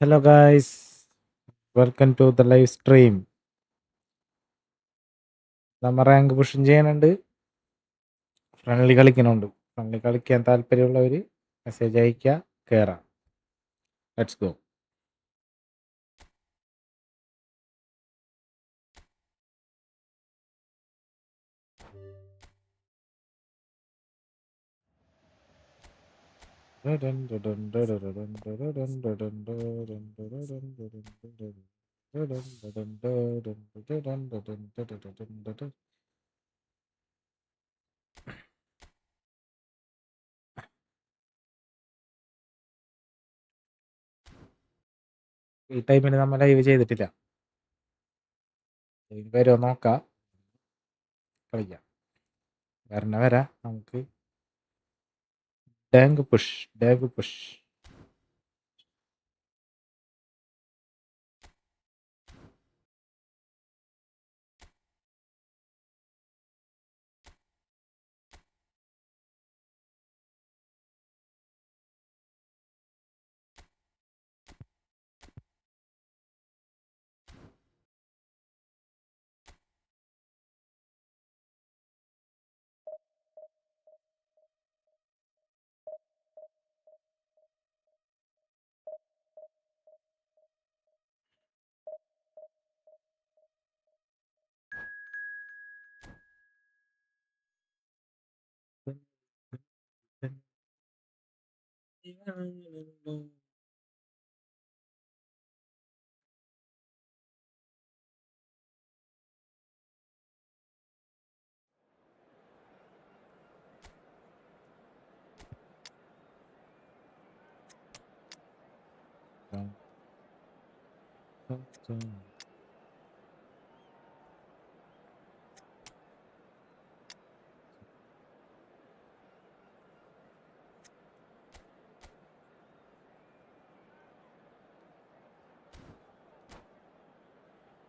Hello guys, welcome to the live stream. നമ്മൾ rank പുഷും ചെയ്യാനുണ്ട്, friendly കളിക്കുന്നുണ്ട്. ഫ്രണ്ട്ലി കളിക്കാൻ താല്പര്യമുള്ളവർ മെസ്സേജ് അയക്കുക, കയറാം. Let's go. ഈ ടൈമിൽ നമ്മൾ ലൈവ് ചെയ്തിട്ടില്ല. വരുമോ നോക്കാം, കളിക്കാം. വരാ നമുക്ക്. ഡാങ്ക് push.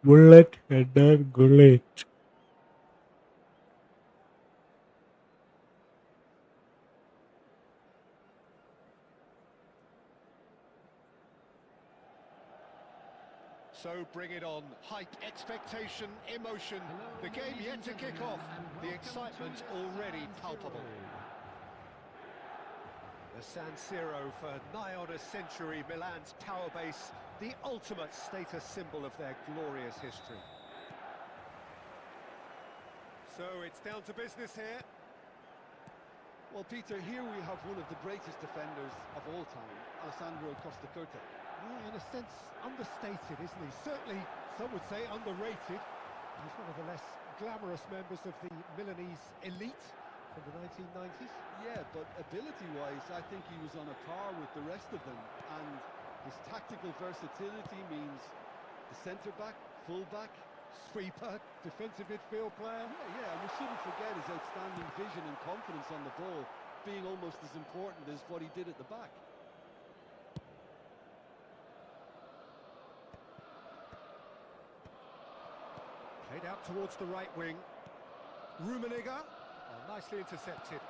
Bullet header gullet. So bring it on. Hype, expectation, emotion. The game yet to kick off. The excitement already palpable. The San Siro for nigh on a century, Milan's power base, the ultimate status symbol of their glorious history. So it's down to business here. Well, Peter, here we have one of the greatest defenders of all time, Alessandro Costacurta. Yeah, in a sense, understated, isn't he? Certainly, some would say underrated. He's one of the less glamorous members of the Milanese elite from the 1990s. Yeah, but ability-wise, I think he was on a par with the rest of them. And his tactical versatility means the centre-back, full-back, Sweeper, defensive midfield player. Yeah, and we shouldn't forget his outstanding vision and confidence on the ball being almost as important as what he did at the back. Played out towards the right wing. Rummenigge, nicely intercepted.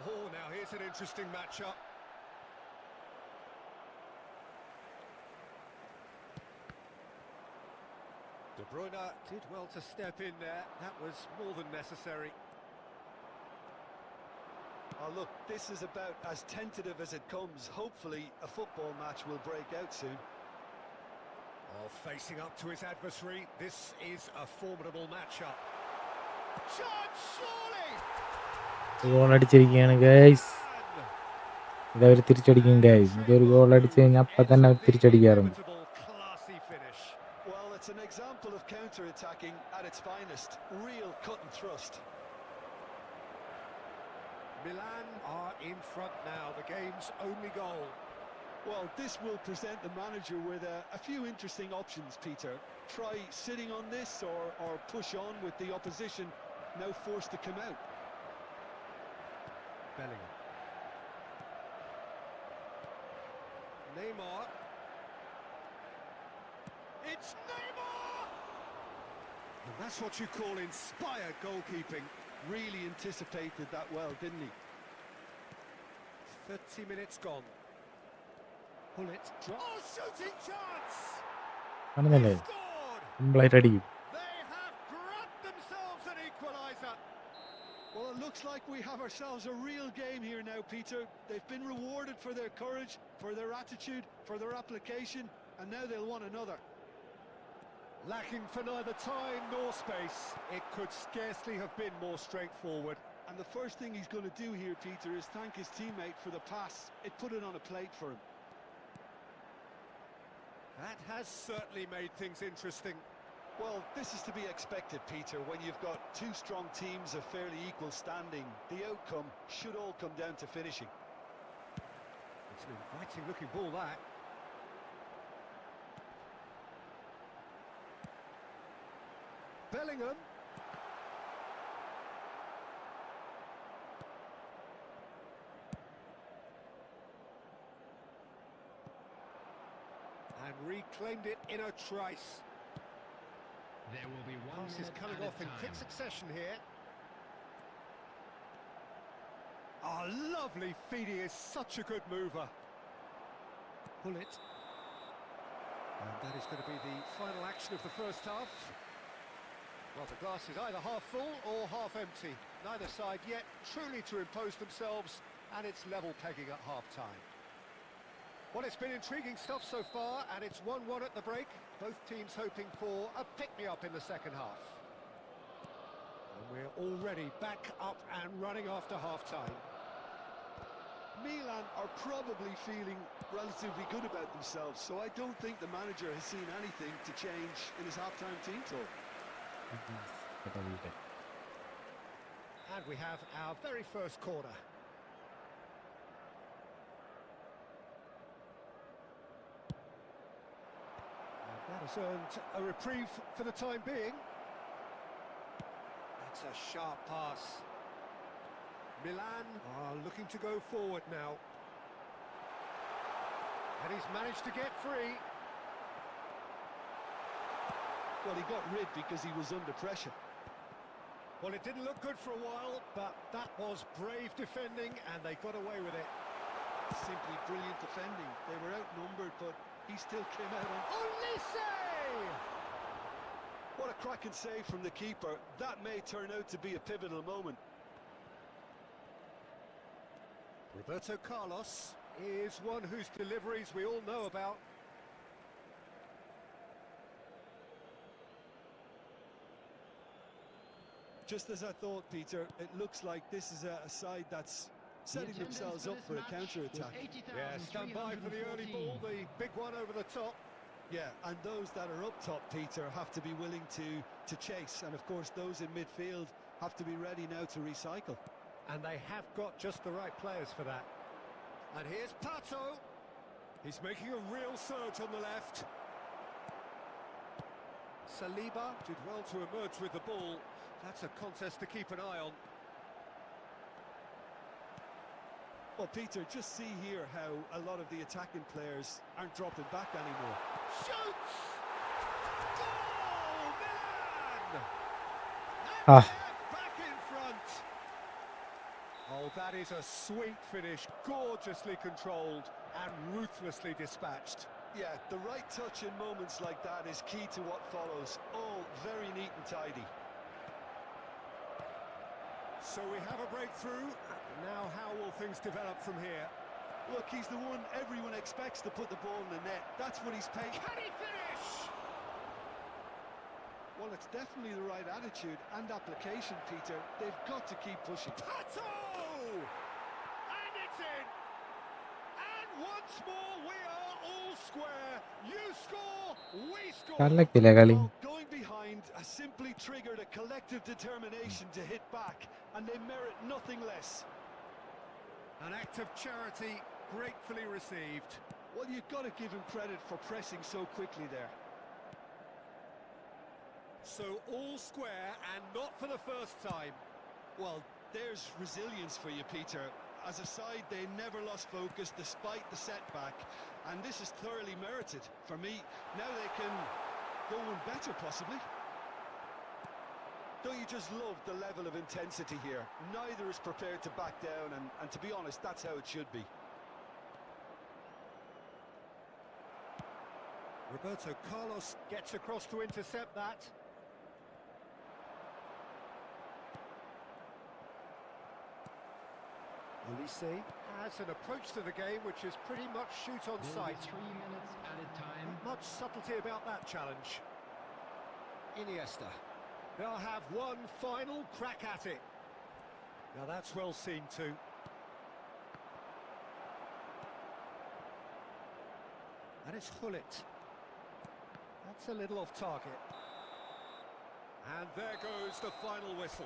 Oh, now here's an interesting matchup. De Bruyne did well to step in there. That was more than necessary. Oh, look, this is about as tentative as it comes. Hopefully, a football match will break out soon. Oh, facing up to his adversary, this is a formidable matchup. Chance, surely! Goal അടിച്ചിരിക്കുകയാണ് guys. ഇതവർ തിരിച്ചടിക്കും guys. ഇതൊരു goal അടിച്ചു കഴിഞ്ഞാൽ അപ്പം തന്നെ അവർ തിരിച്ചടിക്കാറുണ്ട്. Classy finish. Well, it's an example of counter-attacking at its finest. Real cut and thrust. Milan are in front now, the game's only goal. Well, this will present the manager with a few interesting options, Peter. Try sitting on this or push on with the opposition now forced to come out. Bellingham. Neymar. It's Neymar! And that's what you call inspired goalkeeping. Really anticipated that well, didn't he? 30 minutes gone. Pull it. Drop. Oh, shooting chance! കാണുന്നില്ലേ Scored! സിമ്പിളായിട്ട് അടിക്കും. They have grabbed themselves an equaliser. Well, it looks like we have ourselves a real game here now, Peter. They've been rewarded for their courage, for their attitude, for their application, and now they'll want another. Lacking for neither time nor space. It could scarcely have been more straightforward. And the first thing he's going to do here, Peter, is thank his teammate for the pass. It put it on a plate for him. That has certainly made things interesting. Well, this is to be expected, Peter, when you've got two strong teams of fairly equal standing. The outcome should all come down to finishing. It's an inviting looking ball, that. Bellingham. And reclaimed it in a trice. There will be one Pass is coming off in quick succession here. Oh, lovely feed. He is such a good mover. Pull it. And that is going to be the final action of the first half. Well, the glass is either half full or half empty. Neither side yet truly to impose themselves, and it's level pegging at half-time. Well, it's been intriguing stuff so far, and it's 1-1 at the break. Both teams hoping for a pick-me-up in the second half. And we're already back up and running after half-time. Milan are probably feeling relatively good about themselves, so I don't think the manager has seen anything to change in his half-time team talk. And we have our very first corner. And that has earned a reprieve for the time being. That's a sharp pass. Milan are looking to go forward now. And he's managed to get free. Well, he got rid because he was under pressure. Well, it didn't look good for a while, but that was brave defending, and they got away with it. Simply brilliant defending. They were outnumbered, but he still came out on... Olise! What a cracking save from the keeper. That may turn out to be a pivotal moment. Roberto Carlos is one whose deliveries we all know about. Just as I thought, Peter, it looks like this is a side that's setting themselves up for a counter-attack. Yeah, stand by for the early ball, the big one over the top. Yeah, and those that are up top, Peter, have to be willing to chase. And, of course, those in midfield have to be ready now to recycle. And they have got just the right players for that. And here's Pato. He's making a real surge on the left. Saliba did well to emerge with the ball. That's a contest to keep an eye on. Well, Peter, just see here how a lot of the attacking players aren't dropping back anymore. Shoots! Goal! Milan! Ah. And they're back in front. Oh, that is a sweet finish, gorgeously controlled and ruthlessly dispatched. Yeah, the right touch in moments like that is key to what follows. All very neat and tidy. So we have a breakthrough. Now how will things develop from here? Look, he's the one everyone expects to put the ball in the net. That's what he's paid. Can he finish? Well, it's definitely the right attitude and application, Peter. They've got to keep pushing. Pato! And it's in! And once more we are all square. You score, we score. കലക്കില്ല കളി. Well, going behind has simply triggered a collective determination to hit back, and they merit nothing less. An act of charity gratefully received. Well, you've got to give him credit for pressing so quickly there. So all square, and not for the first time. Well, there's resilience for you, Peter. As a side, they never lost focus despite the setback, and this is thoroughly merited. For me, now they can go one better, possibly. Don't you just love the level of intensity here? Neither is prepared to back down, and to be honest, that's how it should be. Roberto Carlos gets across to intercept that. Olise has an approach to the game which is pretty much shoot on There will be sight. 3 minutes added time. Not much subtlety about that challenge. Iniesta. They'll have one final crack at it. Now that's well seen too. And it's Hullet. That's a little off target. And there goes the final whistle.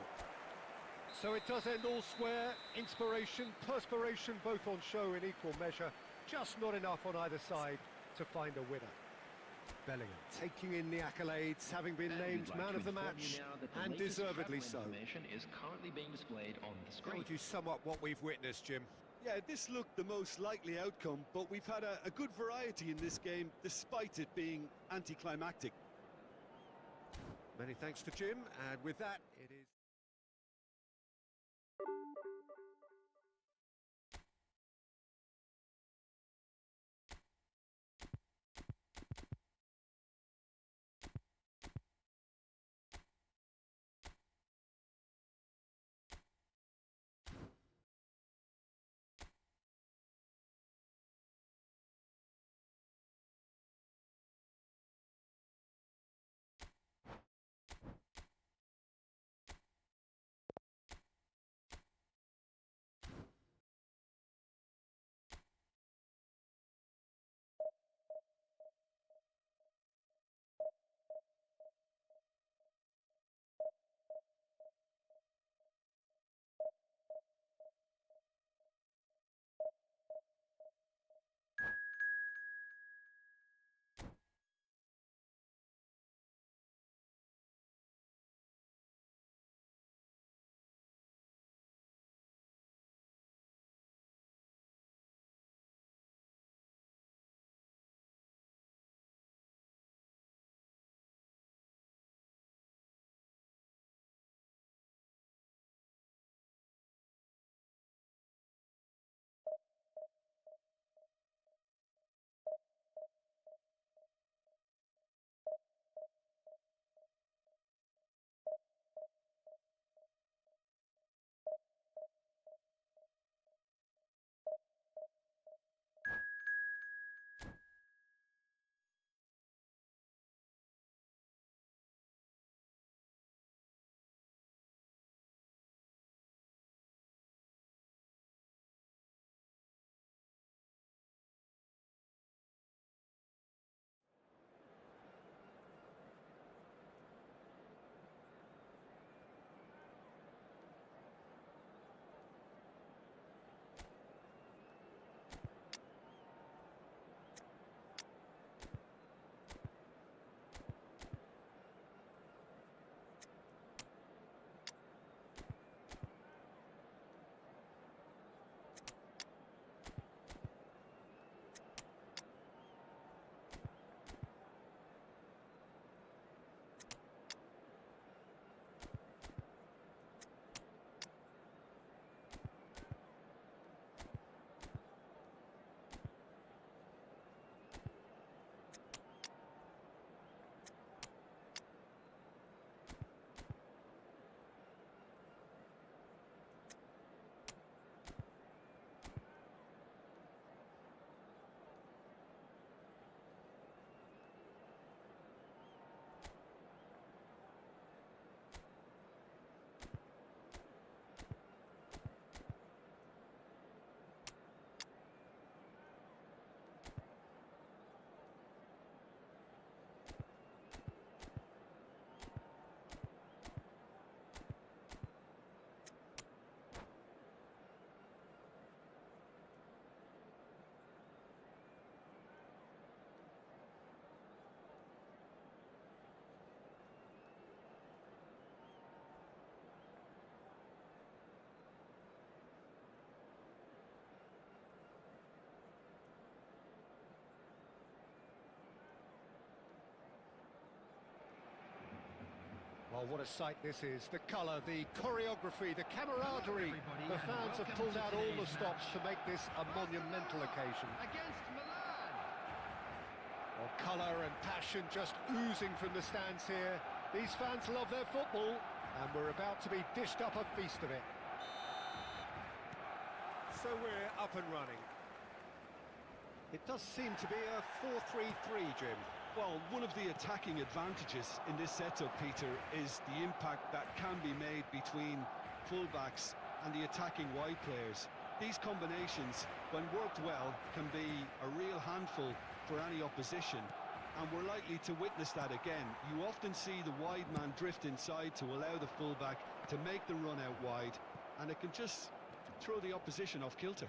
So it does end all square. Inspiration, perspiration, both on show in equal measure. Just not enough on either side to find a winner. Bellingham taking in the accolades, having been named man of the match, and deservedly so. Information is currently being displayed on the How screen. would you sum up what we've witnessed, Jim? Yeah, this looked the most likely outcome, but we've had a good variety in this game, despite it being anticlimactic. Many thanks to Jim, and with that, it is... Oh, what a sight this is. The colour, the choreography, the camaraderie. The fans have pulled out all the stops to make this a monumental occasion. Against Milan. Well, colour and passion just oozing from the stands here. These fans love their football, and we're about to be dished up a feast of it. So we're up and running. It does seem to be a 4-3-3, Jim. Well, one of the attacking advantages in this setup, Peter, is the impact that can be made between fullbacks and the attacking wide players. These combinations, when worked well, can be a real handful for any opposition, and we're likely to witness that again. You often see the wide man drift inside to allow the fullback to make the run out wide, and it can just throw the opposition off kilter.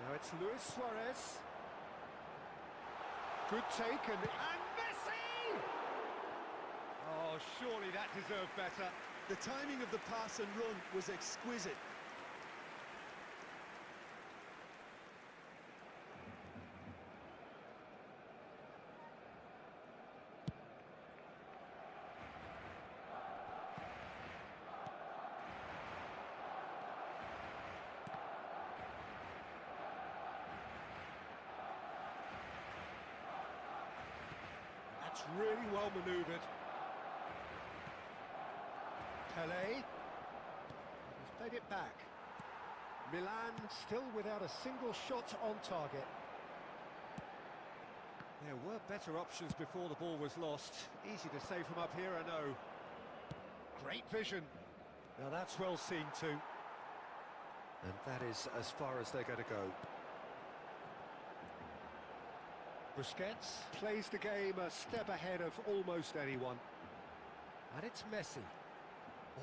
Now it's Luis Suarez. Good take and Messi! Oh, surely that deserved better. The timing of the pass and run was exquisite. That's really well manoeuvred. Pelé. He's played it back. Milan still without a single shot on target. There were better options before the ball was lost. Easy to say from up here, I know. Great vision. Now that's well seen too. And that is as far as they're going to go. Busquets plays the game a step ahead of almost anyone. And it's Messi.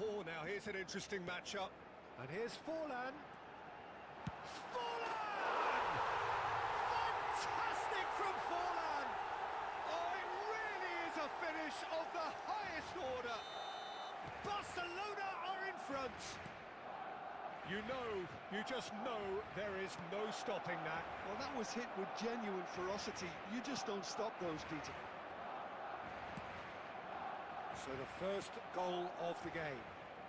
Oh, now here's an interesting matchup. And here's Forlan. Forlan! Fantastic from Forlan! Oh, it really is a finish of the highest order. Barcelona are in front. You just know there is no stopping that. Well, that was hit with genuine ferocity. You just don't stop those, Peter. So the first goal of the game.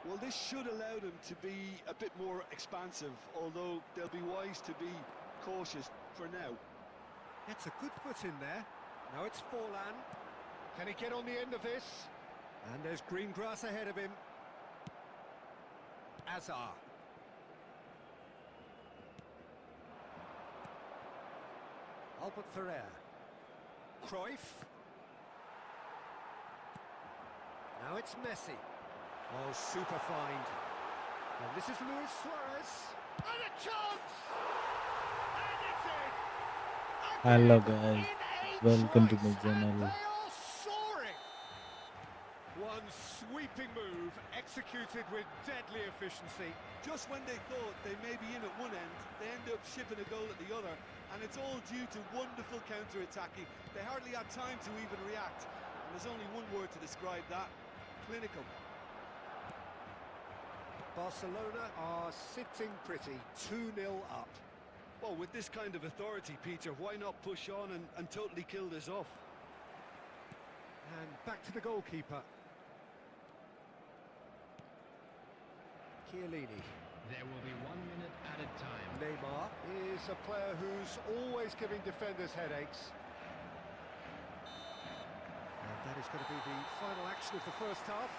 Well, this should allow them to be a bit more expansive, although they'll be wise to be cautious for now. That's a good foot in there. Now it's Forlan. Can he get on the end of this? And there's green grass ahead of him. Azar. Albert Ferrer. Cruyff. Now it's Messi. Oh, super find. And this is Luis Suarez. And a chance! And it's in! Hello Again, guys, in a welcome to my choice, and channel. they are soaring! One sweeping move, executed with deadly efficiency. Just when they thought they may be in at one end, they end up shipping a goal at the other, and it's all due to wonderful counter-attacking. They hardly had time to even react, and there's only one word to describe that: clinical. Barcelona are sitting pretty, 2-0 up. Well, with this kind of authority, Peter, why not push on and totally kill this off? And back to the goalkeeper. Chiellini. There will be 1 minute added time. Neymar is a player who's always giving defenders headaches. And that is going to be the final action of the first half.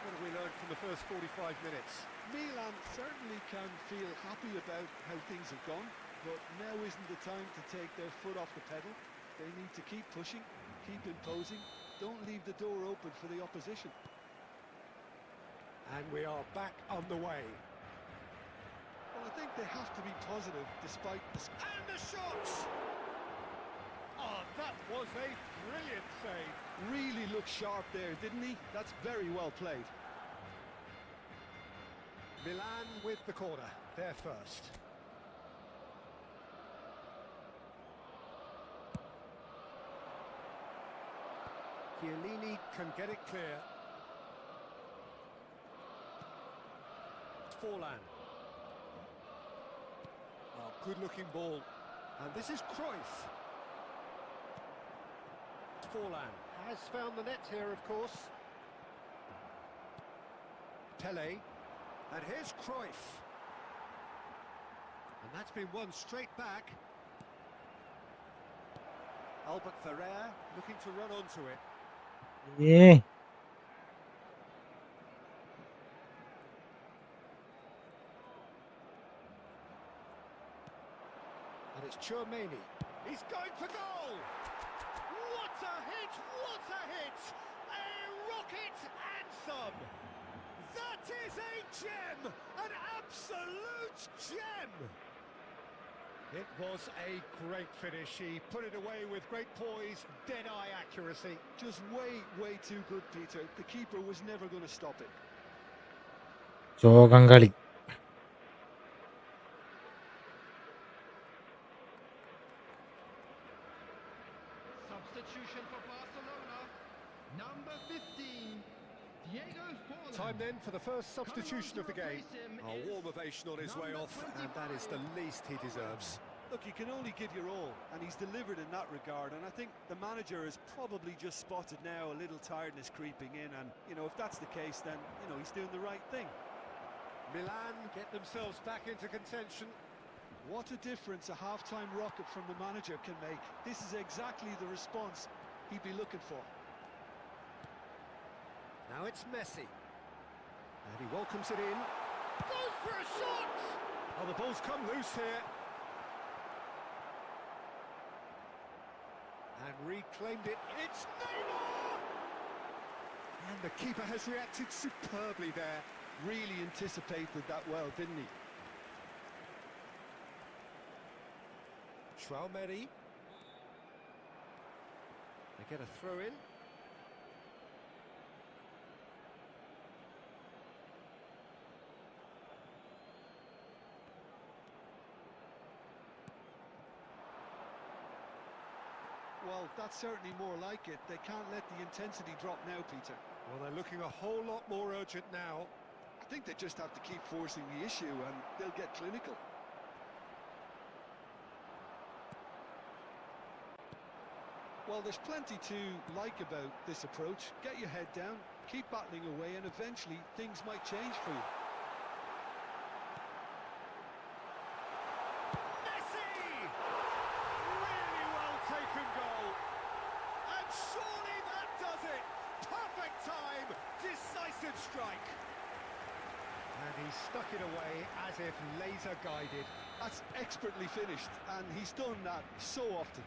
What have we learned from the first 45 minutes? Milan certainly can feel happy about how things have gone, but now isn't the time to take their foot off the pedal. They need to keep pushing, keep imposing, don't leave the door open for the opposition. And we are back on the way. Well, I think they have to be positive despite the... And the shots! Oh, that was a brilliant save. Really looked sharp there, didn't he? That's very well played. Milan with the corner, they're first. Chiellini can get it clear. Forlan. Oh, good-looking ball. And this is Cruyff. Forlan has found the net here, of course. Pele, and here's Cruyff. And that's been won straight back. Albert Ferrer looking to run onto it. Yeah. And it's Chouameni. He's going for goal! What a hit! What a hit! A rocket anthem! That is a gem! An absolute gem! It was a great finish. He put it away with great poise, dead-eye accuracy. Just way too good, Peter. The keeper was never going to stop it. ചോകം കളി. Substitution for Barcelona. Number 15, Diego Forlan. Time then for the first substitution of the game. A warm ovation on his way off, and that is the least he deserves. Look, you can only give your all, and he's delivered in that regard, and I think the manager has probably just spotted now a little tiredness creeping in, and, you know, if that's the case, then, you know, he's doing the right thing. Milan get themselves back into contention. What a difference a half-time rocket from the manager can make. This is exactly the response he'd be looking for. Now it's Messi. And he welcomes it in. Goes for a shot! Oh, the ball's come loose here. And reclaimed it. It's Neymar! And the keeper has reacted superbly there. Really anticipated that well, didn't he? Chouameni. They get a throw in. Well, that's certainly more like it. They can't let the intensity drop now, Peter. Well, they're looking a whole lot more urgent now. I think they just have to keep forcing the issue and they'll get clinical. Well, there's plenty to like about this approach. Get your head down, keep battling away, and eventually things might change for you. Messi! Really well taken goal. And surely that does it. Perfect time, decisive strike. And he stuck it away as if laser guided. That's expertly finished, and he's done that so often.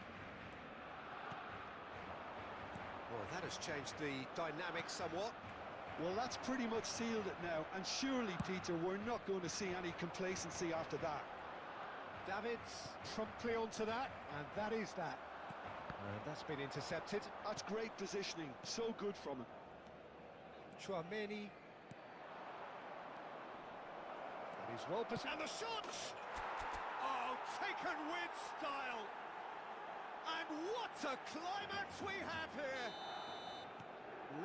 Well, that has changed the dynamic somewhat. Well, that's pretty much sealed it now, and surely, Peter, we're not going to see any complacency after that. Davids promptly onto that, and that is that. And that's been intercepted. That's great positioning, so good from him. Chouameni. And he's well positioned. And the shot! Oh, taken with style. And what a climax we have here!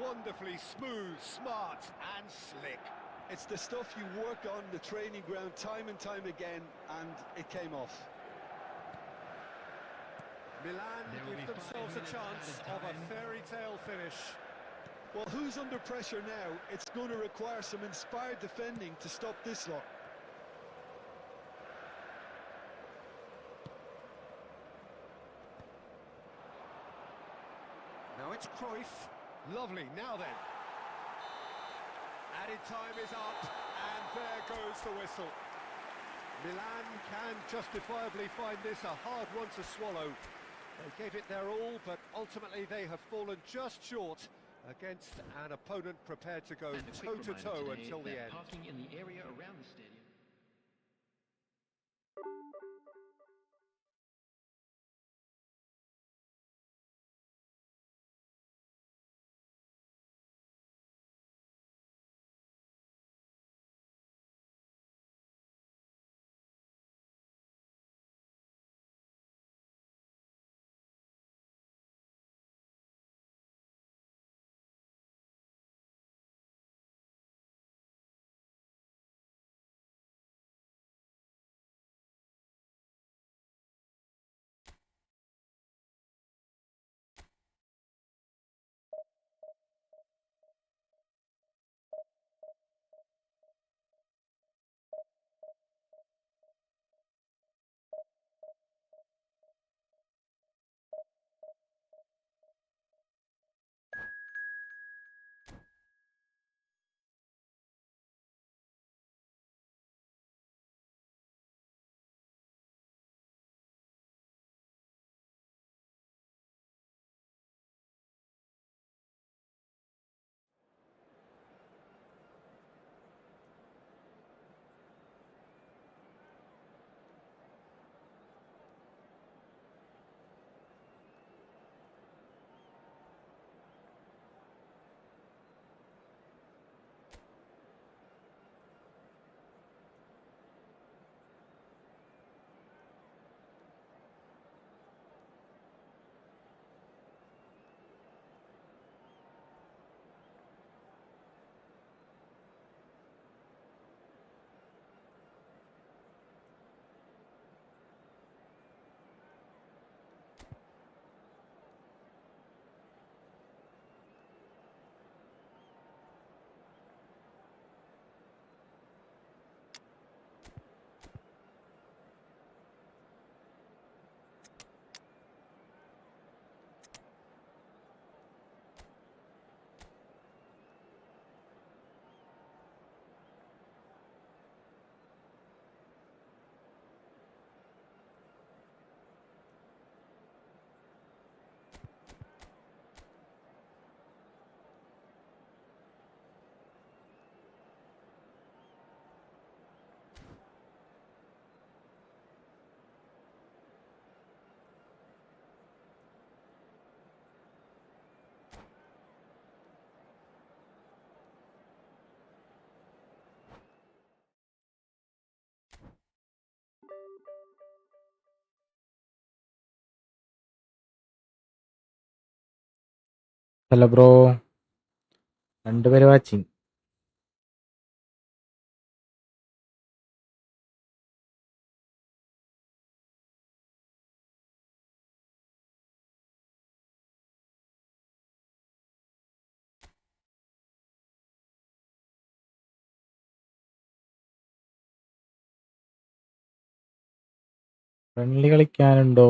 Wonderfully smooth, smart and slick. It's the stuff you work on the training ground time and time again, and it came off. Milan give themselves a chance of a fairy tale finish. Well, who's under pressure now? It's going to require some inspired defending to stop this lot. Now it's Cruyff. Lovely, now then. Added time is up, and there goes the whistle. Milan can justifiably find this a hard one to swallow. They gave it their all, but ultimately they have fallen just short against an opponent prepared to go toe-to-toe until the end. Parking in the area around the stadium. Hello bro, 2 പേര് watching. Friendly കളിക്കാനുണ്ടോ?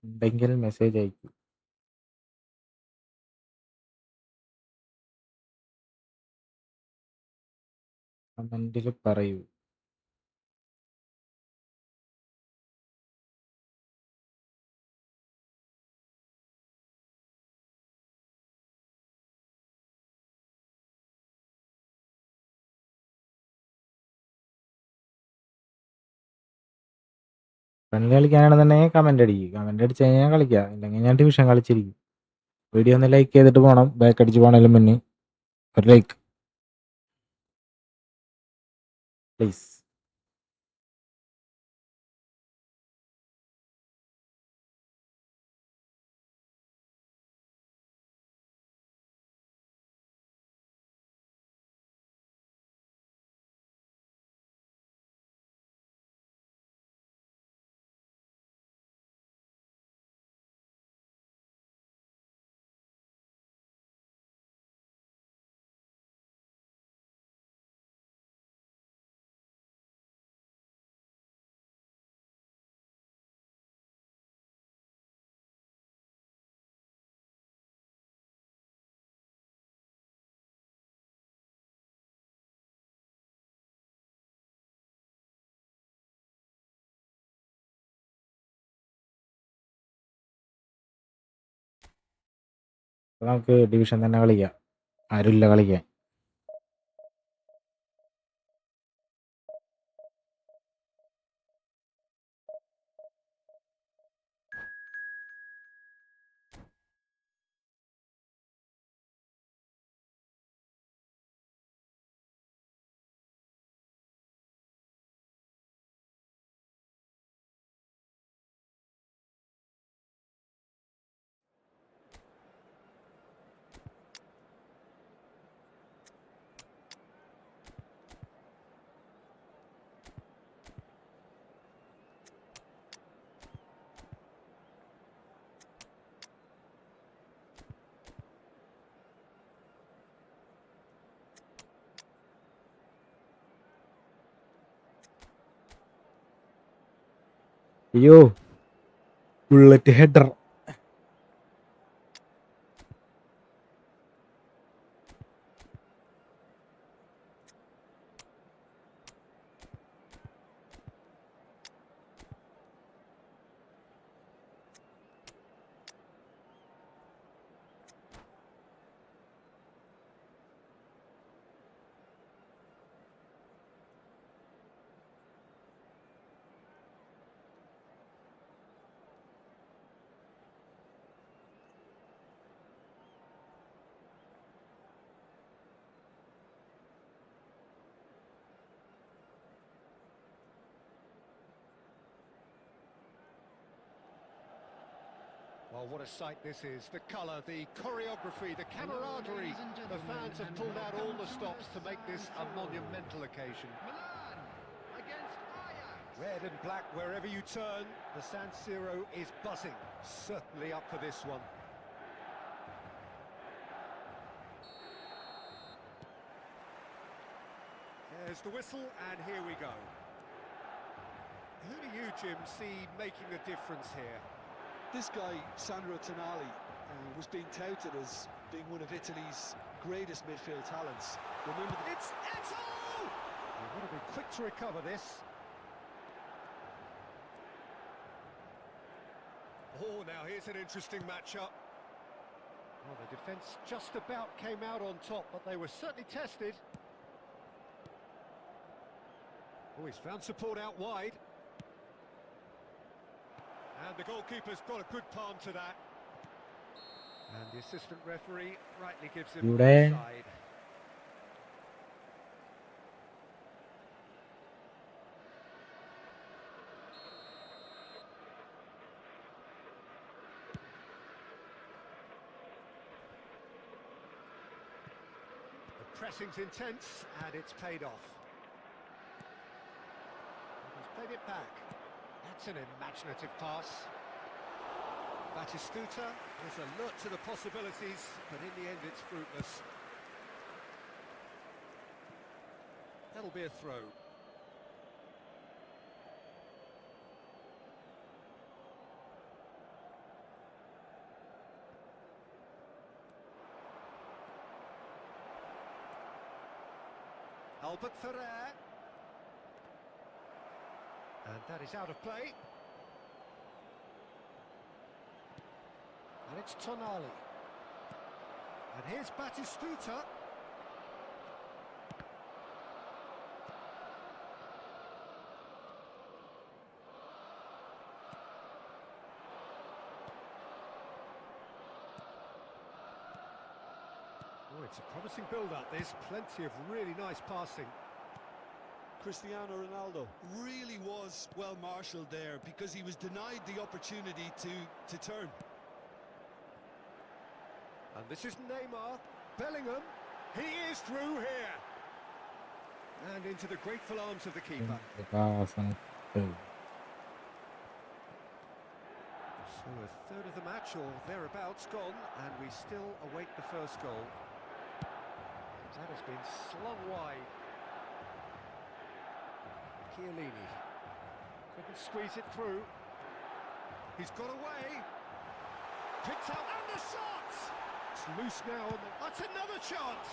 ഉണ്ടെങ്കിൽ message അയക്കൂ. കമന്റിൽ പറയൂ. Friendly കളിക്കാനാണെന്നുണ്ടെങ്കിൽ comment അടിക്കും. Comment അടിച്ച് കഴിഞ്ഞാൽ കളിക്കാം, അല്ലെങ്കിൽ ഞാൻ ട്യൂഷൻ കളിച്ചിരിക്കും. വീഡിയോ ഒന്ന് ലൈക്ക് ചെയ്തിട്ട് പോകണം. ബാക്ക് അടിച്ച് പോകണതിലും മുന്നേ ഒരു ലൈക്ക് പ്ലീസ്. നമുക്ക് ഡിവിഷൻ തന്നെ കളിക്കാം. ആരുമില്ല കളിക്കാൻ. അയ്യോ, bullet header. Well, what a sight this is. The colour, the choreography, the camaraderie. The fans have pulled out all the stops to make this a monumental occasion. Milan against Ajax. Red and black wherever you turn, the San Siro is buzzing. Certainly up for this one. There's the whistle, and here we go. Who do you, Jim, see making the difference here? This guy, Sandro Tonali, was being touted as being one of Italy's greatest midfield talents. Remember, It's Eto! You've got to be quick to recover this. Oh, now here's an interesting matchup. Well, the defence just about came out on top, but they were certainly tested. Oh, he's found support out wide. And the goalkeeper's got a good palm to that. And the assistant referee rightly gives him ഇവിടെ offside. pressing's intense, and it's paid off. He's played it back. That's an imaginative pass. Batistuta is alert to the possibilities, but in the end it's fruitless. That'll be a throw. Albert Ferrer. And that is out of play. And it's Tonali. And here's Batistuta. Oh, it's a promising build-up. There's plenty of really nice passing. Cristiano Ronaldo really was well marshalled there because he was denied the opportunity to turn. And this is Neymar. Bellingham. He is through here. And into the grateful arms of the keeper. So a third of the match or thereabouts gone, and we still await the first goal. That has been slung wide. Chiellini couldn't squeeze it through. He's got away. Picked out, and the shot! It's loose now. That's another chance.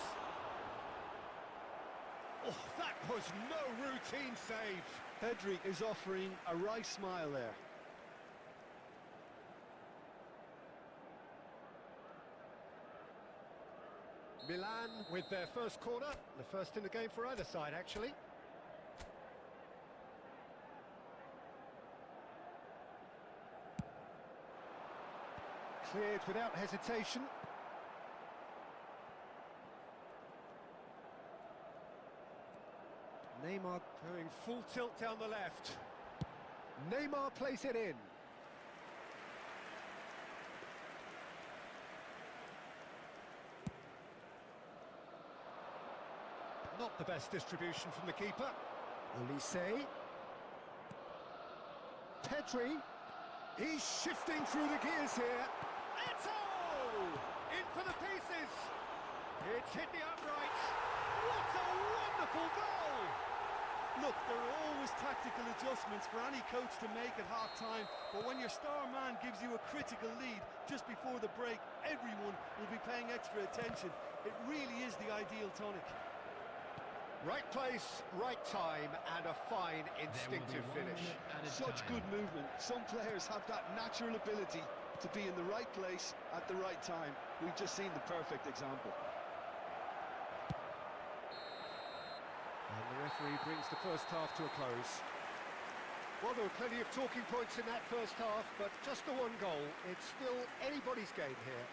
Oh, that was no routine save. Pedri is offering a right smile there. Milan with their first corner, the first in the game for either side, actually. Cleared without hesitation. Neymar going full tilt down the left. Neymar plays it in. Not the best distribution from the keeper. Elise. Pedri. He's shifting through the gears here. Eto! In for the pieces. It's hit the uprights. What a wonderful goal! Look, there are always tactical adjustments for any coach to make at half-time, but when your star man gives you a critical lead just before the break, everyone will be paying extra attention. It really is the ideal tonic. Right place, right time, and a fine instinctive finish. Such good movement. Some players have that natural ability to be in the right place at the right time. We've just seen the perfect example. And the referee brings the first half to a close. Well, there were plenty of talking points in that first half, but just the one goal. It's still anybody's game here.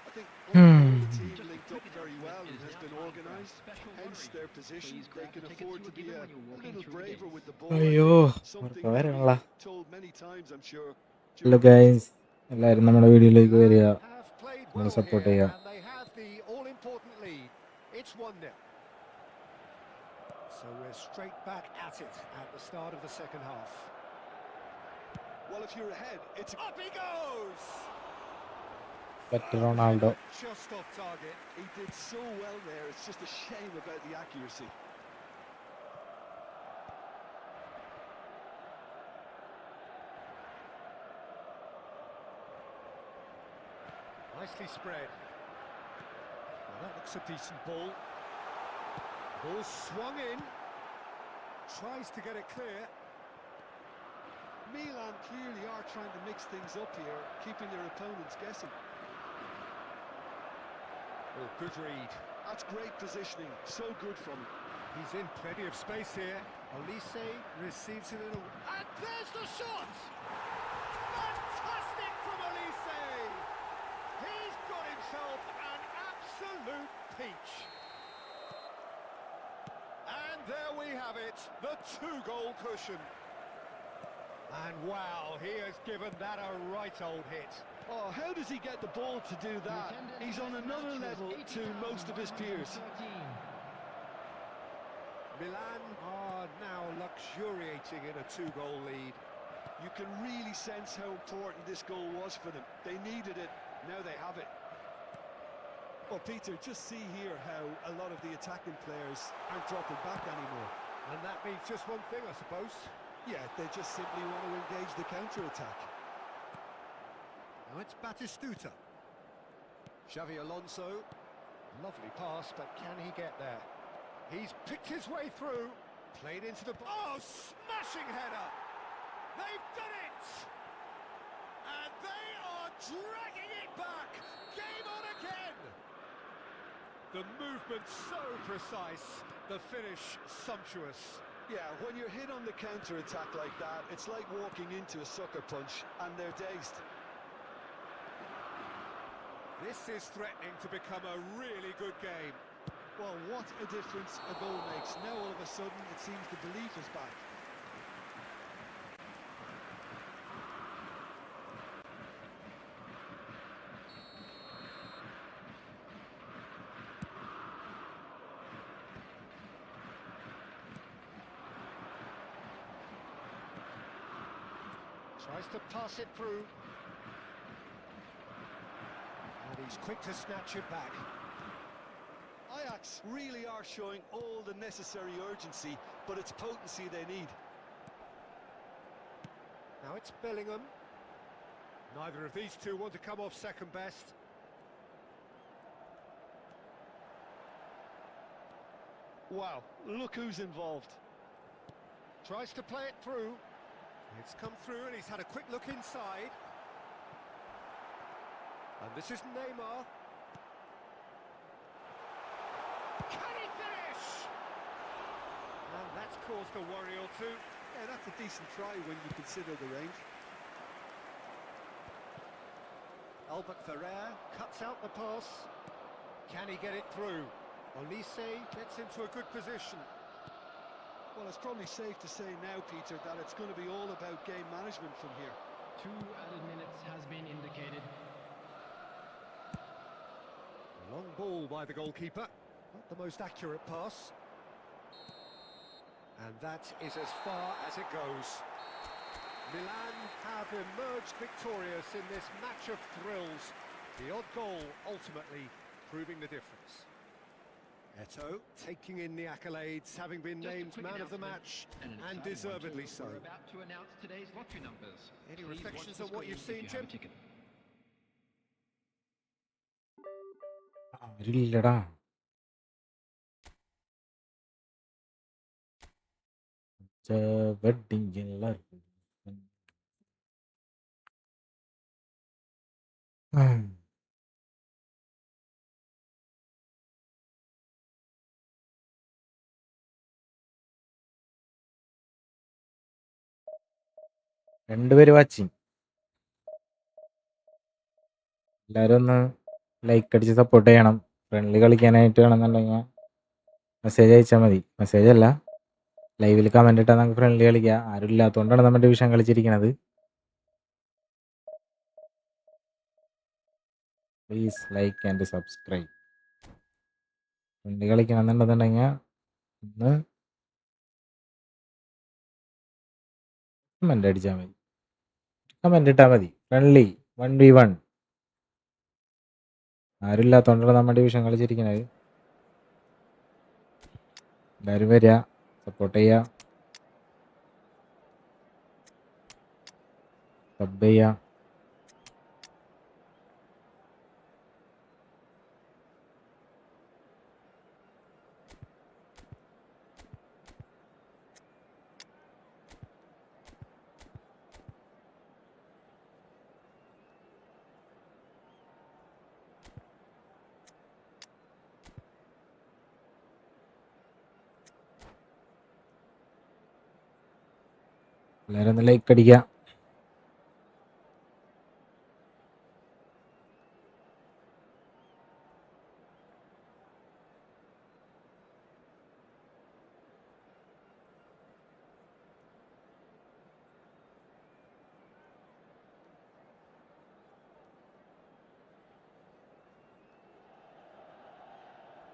I think the team linked up very well and has been organised, hence their position. They can afford to be a little braver with the ball. Something that we've told many times, I'm sure. Hello guys, എല്ലാവരും നമ്മുടെ വീഡിയോയിലേക്ക് വരിക, Have played നമ്മളെ well support here, ചെയ്യുക. and they have the all-important lead. It's 1-0. So we're straight back at it at the start of the second half. Well, if you're ahead, it's Up he goes! Better Ronaldo. Just off target. he did so well there. It's just a shame about the accuracy. Nicely spread. Well, that looks a decent ball. Ball swung in. Tries to get it clear. Milan clearly are trying to mix things up here, keeping their opponents guessing. Oh, good read. That's great positioning. So good from him. He's in plenty of space here. Elise receives it in a... And there's the shot! Fantastic from Elise! He's got himself an absolute peach. And there we have it, the two-goal cushion. And wow, he has given that a right old hit. Oh, how does he get the ball to do that? He's on another level to most of his peers. Milan are now luxuriating in a 2-goal lead. You can really sense how important this goal was for them. They needed it, now they have it. Well, Peter, just see here how a lot of the attacking players aren't dropping back anymore. And that means just one thing, I suppose. Yeah, they just simply want to engage the counter-attack. Now it's Batistuta. Xavi Alonso. Lovely pass, but can he get there? He's picked his way through. Played into the... Oh, smashing header! They've done it! And they are dragging it back! Game on again! The movement so precise, the finish sumptuous. Yeah, when you're hit on the counter-attack like that, it's like walking into a sucker punch, and they're dazed. This is threatening to become a really good game. Well, what a difference a goal makes. Now all of a sudden it seems the belief is back. Tries to pass it through. And he's quick to snatch it back. Ajax really are showing all the necessary urgency, but it's potency they need. Now it's Bellingham. Neither of these two want to come off second best. Wow, look who's involved. Tries to play it through. It's come through and he's had a quick look inside. And this is Neymar. Can he finish? And that's caused a worry or two. Yeah, that's a decent try when you consider the range. Albert Ferrer cuts out the pass. Can he get it through? Olise gets into a good position. Well, it's probably safe to say now, Peter, that it's going to be all about game management from here. 2 added minutes has been indicated. Long ball by the goalkeeper. Not the most accurate pass. And that is as far as it goes. Milan have emerged victorious in this match of thrills. The odd goal ultimately proving the difference. Eto'o taking in the accolades, having been Just a named quick man of the announcement, match, and exciting one deservedly too. so. We're about to announce today's lottery numbers. Any Please reflections watch on the what you've screen seen, if you have Jim? a ticket. ആരില്ലടാ. Wedding എല്ലാവർക്കും രണ്ടുപേര് watching. എല്ലാവരും ഒന്ന് like അടിച്ച് support ചെയ്യണം. Friendly കളിക്കാനായിട്ട് വേണമെന്നുണ്ടെങ്കിൽ message അയച്ചാൽ മതി. മെസ്സേജ് അല്ല, ലൈവിൽ കമന്റ് ഇട്ടാൽ നമുക്ക് ഫ്രണ്ട്ലി കളിക്കാം. ആരും ഇല്ലാത്തതുകൊണ്ടാണ് നമ്മുടെ ഡിവിഷൻ കളിച്ചിരിക്കുന്നത്. Please like and subscribe. Friendly കളിക്കണം എന്നുണ്ടെന്നുണ്ടെങ്കിൽ ഒന്ന് കമന്റ് അടിച്ചാൽ മതി. കമന്റ് ഇട്ടാൽ മതി. Friendly 1v1. ആരും ഇല്ലാത്തതുകൊണ്ടാണ് നമ്മുടെ ഡിവിഷൻ കളിച്ചിരിക്കുന്നത്. എല്ലാവരും വരിക, സപ്പോർട്ട് ചെയ്യുക, സബ് ചെയ്യുക. എല്ലാവരും ഒന്ന് ലൈക്ക് അടിക്കുക.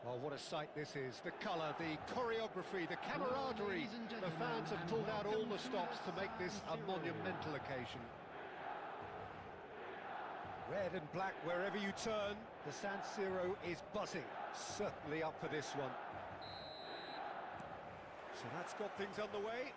Oh, what a sight this is. The colour, the choreography, the camaraderie. The fans have pulled out all the stops to make this a monumental occasion. Red and black wherever you turn. The San Siro is buzzing. Certainly up for this one. So that's got things underway.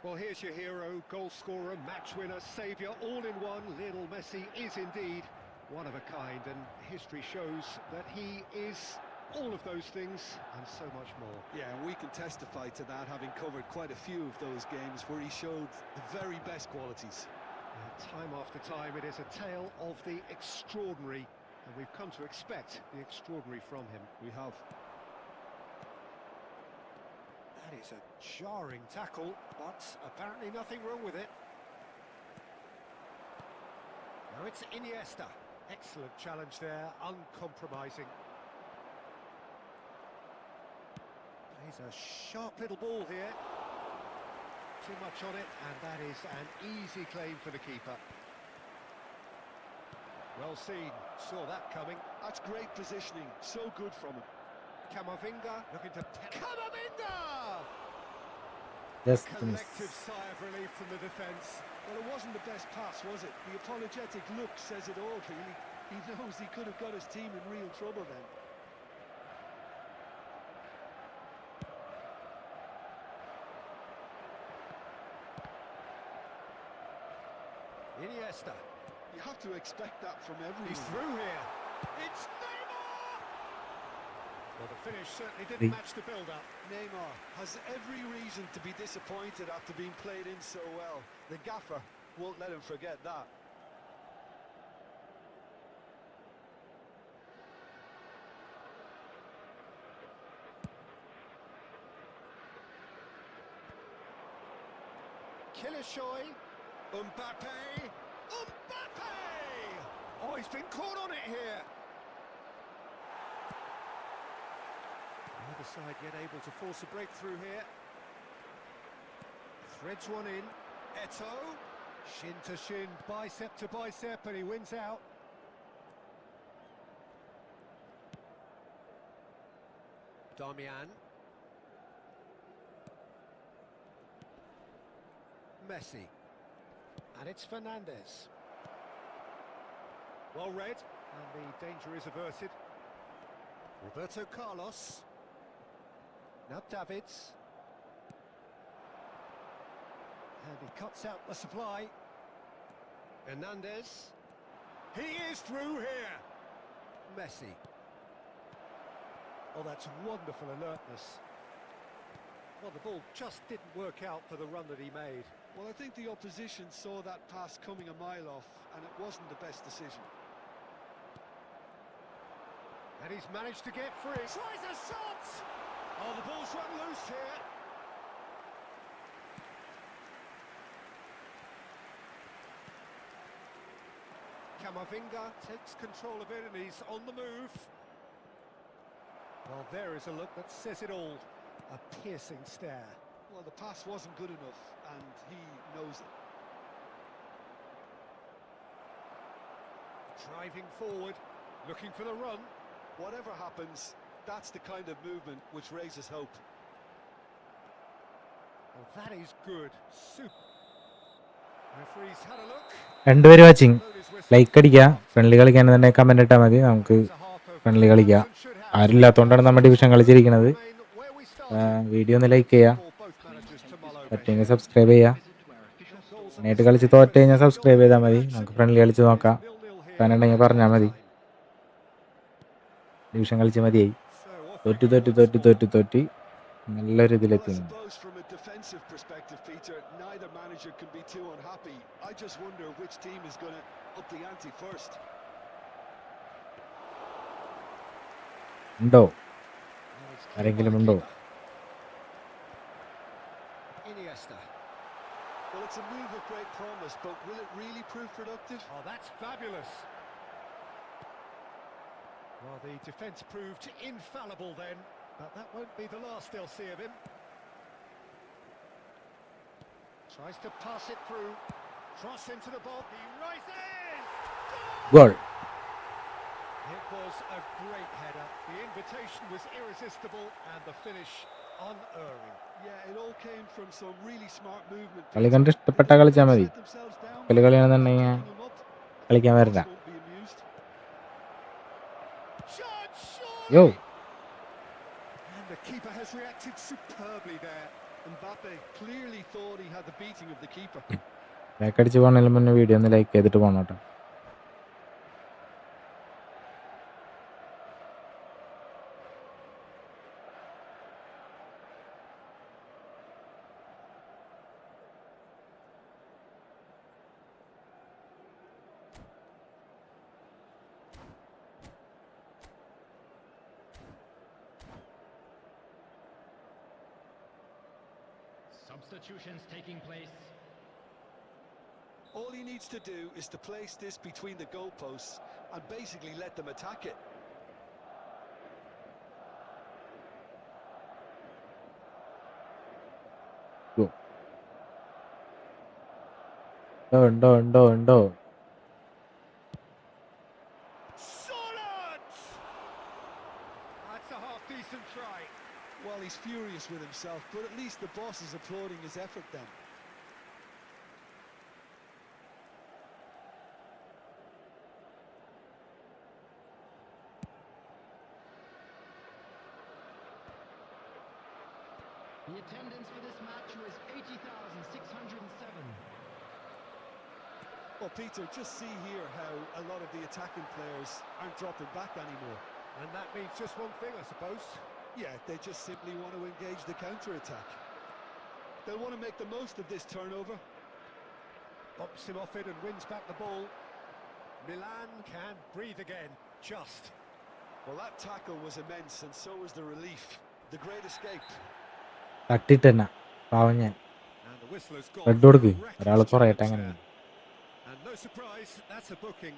Well, here's your hero, goal scorer, match winner, saviour, all in one. Lionel Messi is indeed one of a kind, and history shows that he is all of those things and so much more. Yeah, and we can testify to that, having covered quite a few of those games where he showed the very best qualities. Time after time, it is a tale of the extraordinary, and we've come to expect the extraordinary from him. We have. That is a jarring tackle, but apparently nothing wrong with it. Now it's Iniesta. Excellent challenge there, uncompromising. Plays a sharp little ball here. Too much on it, and that is an easy claim for the keeper. Well seen, saw that coming. That's great positioning, so good from him. Camavinga looking to... Camavinga! Just Collective sigh of relief from the defence. Well, it wasn't the best pass, was it? The apologetic look says it all, really. He knows he could have got his team in real trouble then. Iniesta. You have to expect that from everyone. He's through here. It's Neymar! Well, the finish certainly didn't match the build-up. Neymar has every reason to be disappointed after being played in so well. The gaffer won't let him forget that. Kilishoy. Mbappe! Mbappe! Oh, he's been caught on it here. The other side yet able to force a breakthrough here. Threads one in. Eto. Shin to shin, bicep to bicep, and he wins out. Damian. Messi. And it's Fernandez. Well read, and the danger is averted. Roberto Carlos. Now Davids. And he cuts out the supply. Hernandez. He is through here. Messi. Oh, that's wonderful alertness. Well, the ball just didn't work out for the run that he made. Well, I think the opposition saw that pass coming a mile off, and it wasn't the best decision. And he's managed to get free. Tries a shot! Oh, the ball's run loose here. Camavinga takes control of it, and he's on the move. Well, there is a look that says it all. A piercing stare. Well, the pass wasn't good enough, and he knows it. Driving forward, looking for the run. Whatever happens, that's the kind of movement which raises hope. Well, that is good. Super. Referee's had a look. രണ്ടുപേര് watching like അടിക്കുക. Friendly കളിക്കാനെന്നുണ്ടെങ്കിൽ comment ഇട്ടാൽ മതി. നമുക്ക് friendly കളിക്കാം. ആരുമില്ലാത്തതുകൊണ്ടാണ് നമ്മൾ division കളിച്ചിരിക്കുന്നത്. Video ഒന്ന് like ചെയ്യുക, പറ്റുമെങ്കിൽ സബ്സ്ക്രൈബ് ചെയ്യുക. നേരിട്ട് കളിച്ച് തോറ്റ് കഴിഞ്ഞാൽ സബ്സ്ക്രൈബ് ചെയ്താൽ മതി. നമുക്ക് ഫ്രണ്ട്ലി കളിച്ച് നോക്കാം. ഫാനുണ്ടെങ്കിൽ പറഞ്ഞാൽ മതി. ഡിവിഷൻ കളിച്ച് മതിയായി. തോറ്റ് നല്ലൊരു ഇതിലെത്തി. From a defensive perspective, Peter, neither manager can be too unhappy. I just wonder which team is going to up the ante first. ഉണ്ടോ? ആരെങ്കിലും ഉണ്ടോ? Iniesta. Well, it's a move of great promise, but will it really prove productive? Oh, that's fabulous. Well, the defence proved infallible then, but that won't be the last they'll see of him. Tries to pass it through. Cross into the box. He rises! Goal. It was a great header. The irresistible and the finish unerring. Yeah, it all came from some really smart movement, കളി Peter. കണ്ട് And ഇഷ്ടപ്പെട്ട they കളിച്ചാൽ couldn't മതി. set themselves down കളി by കളിയാണെന്നുണ്ടെങ്കിൽ picking him up. I think കളിക്കാൻ the വരില്ല. boss won't be amused. Shot, യോ surely! And the keeper has reacted superbly there. Mbappe clearly thought he had the beating of the keeper. ബാക്കടിച്ച് പോകണതിന് മുന്നേ video ഒന്ന് like ചെയ്തിട്ട് പോകണം കേട്ടോ. Substitutions taking place. All he needs to do is to place this between the goalposts and basically let them attack it. ഉണ്ടോ. Solid! That's a half-decent try. Well, he's furious with himself, but at least the boss is applauding his effort then. The attendance for this match was 80,607. Well, Peter, just see here how a lot of the attacking players aren't dropping back anymore. And that means just one thing, I suppose. Yeah, they just simply want to engage the counter-attack. They'll want to make the most of this turnover. Bumps him off it and wins back the ball. Milan can breathe again, just. Well, that tackle was immense, and so was the relief. The great escape. തട്ടിട്ട് തന്നെ പാവം ഞാൻ. And the whistle has gone red for കൊടുക്ക്, a ഒരാൾ reckless കുറയട്ടെ challenge അങ്ങനെ. there. And no surprise, that's a booking.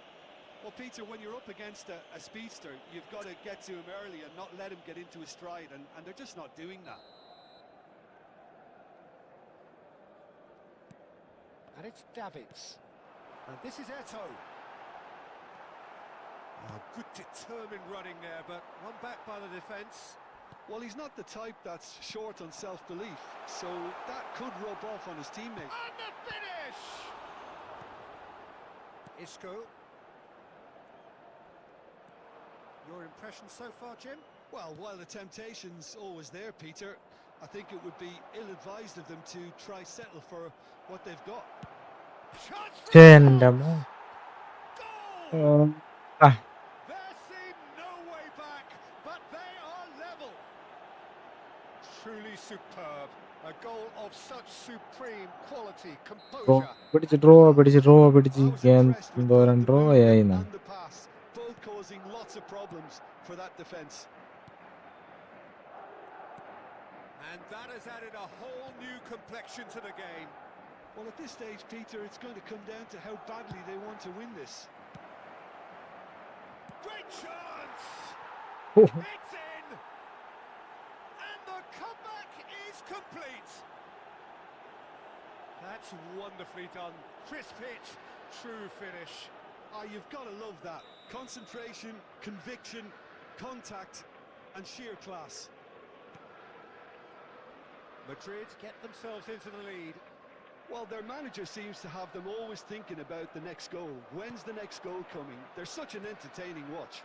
Well, Peter, when you're up against a speedster, you've got to get to him early and not let him get into his stride, and they're just not doing that. And it's Davids. And this is Eto'o. Oh, good determined running there, but one back by the defence. Well, he's not the type that's short on self-belief, so that could rub off on his teammate. And the finish! Isco. Your impression so far, Jim? Well, while the temptation's always there, Peter, I think it would be ill-advised of them to try settle for what they've got. Shots from എൻ്റെ the മോൻ. box! Goal! ആ, There seemed no way back, but they are level. Truly superb. A goal of such supreme quality, composure. പിടിച്ച് draw I was impressed with എന്തോരം both the draw movement ആയിന്ന്. and the pass, both causing lots of problems for that defence. And that has added a whole new complexion to the game. Well, at this stage, Peter, it's going to come down to how badly they want to win this. Great chance! It's in! And the comeback is complete. That's wonderfully done. Crisp hit, true finish. You've got to love that. Concentration, conviction, contact, and sheer class. Madrid get themselves into the lead. Well, their manager seems to have them always thinking about the next goal. When's the next goal coming? They're such an entertaining watch.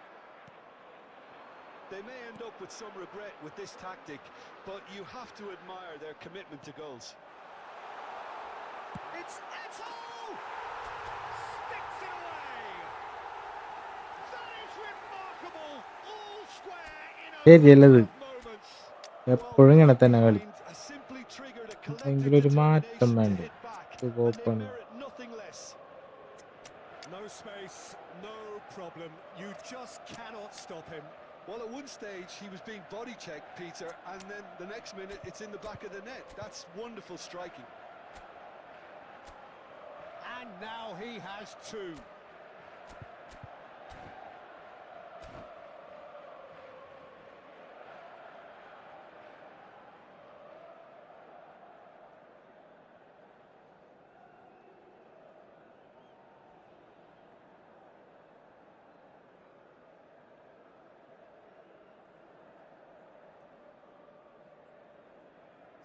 They may end up with some regret with this tactic, but you have to admire their commitment to goals. It's Eto'o! Sticks it away! That is remarkable! All square in a ശരിയല്ലത്. matter of moments. എപ്പോഴും ഇങ്ങനെ തന്നെ കളി. Simply triggered a എന്തെങ്കിലും collective ഒരു മാറ്റം determination to വേണ്ടേ. hit back, ഇത് and they കോപ്പാണ്. merit nothing less. No space, no problem. You just cannot stop him. Well, at one stage he was being body checked, Peter, and then the next minute it's in the back of the net. That's wonderful striking. And now he has two.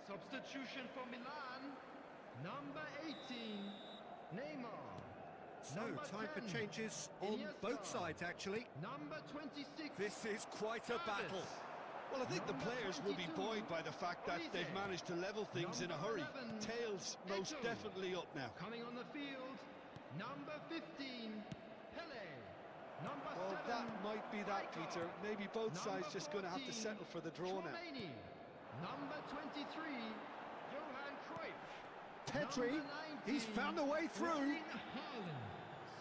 Substitution for Milan. Number 18, Neymar. So, Number time 10, for changes on both Iniesta. sides, actually. Number 26. This is quite a battle. Well, I think the Number players will be 22, buoyed by the fact that they've Olise. managed to level things in a Number hurry. 11, Tails most Eto'o. definitely up now. Coming on the field, number 15, Pele. Number Well, 7, that might be that, Rijkaard. Peter. Maybe both Number sides just going to have to 14, settle for the draw now. Tchouaméni. Number 23, Johan Cruyff. Pedri, Number 19, he's found a way through. Erling Haaland.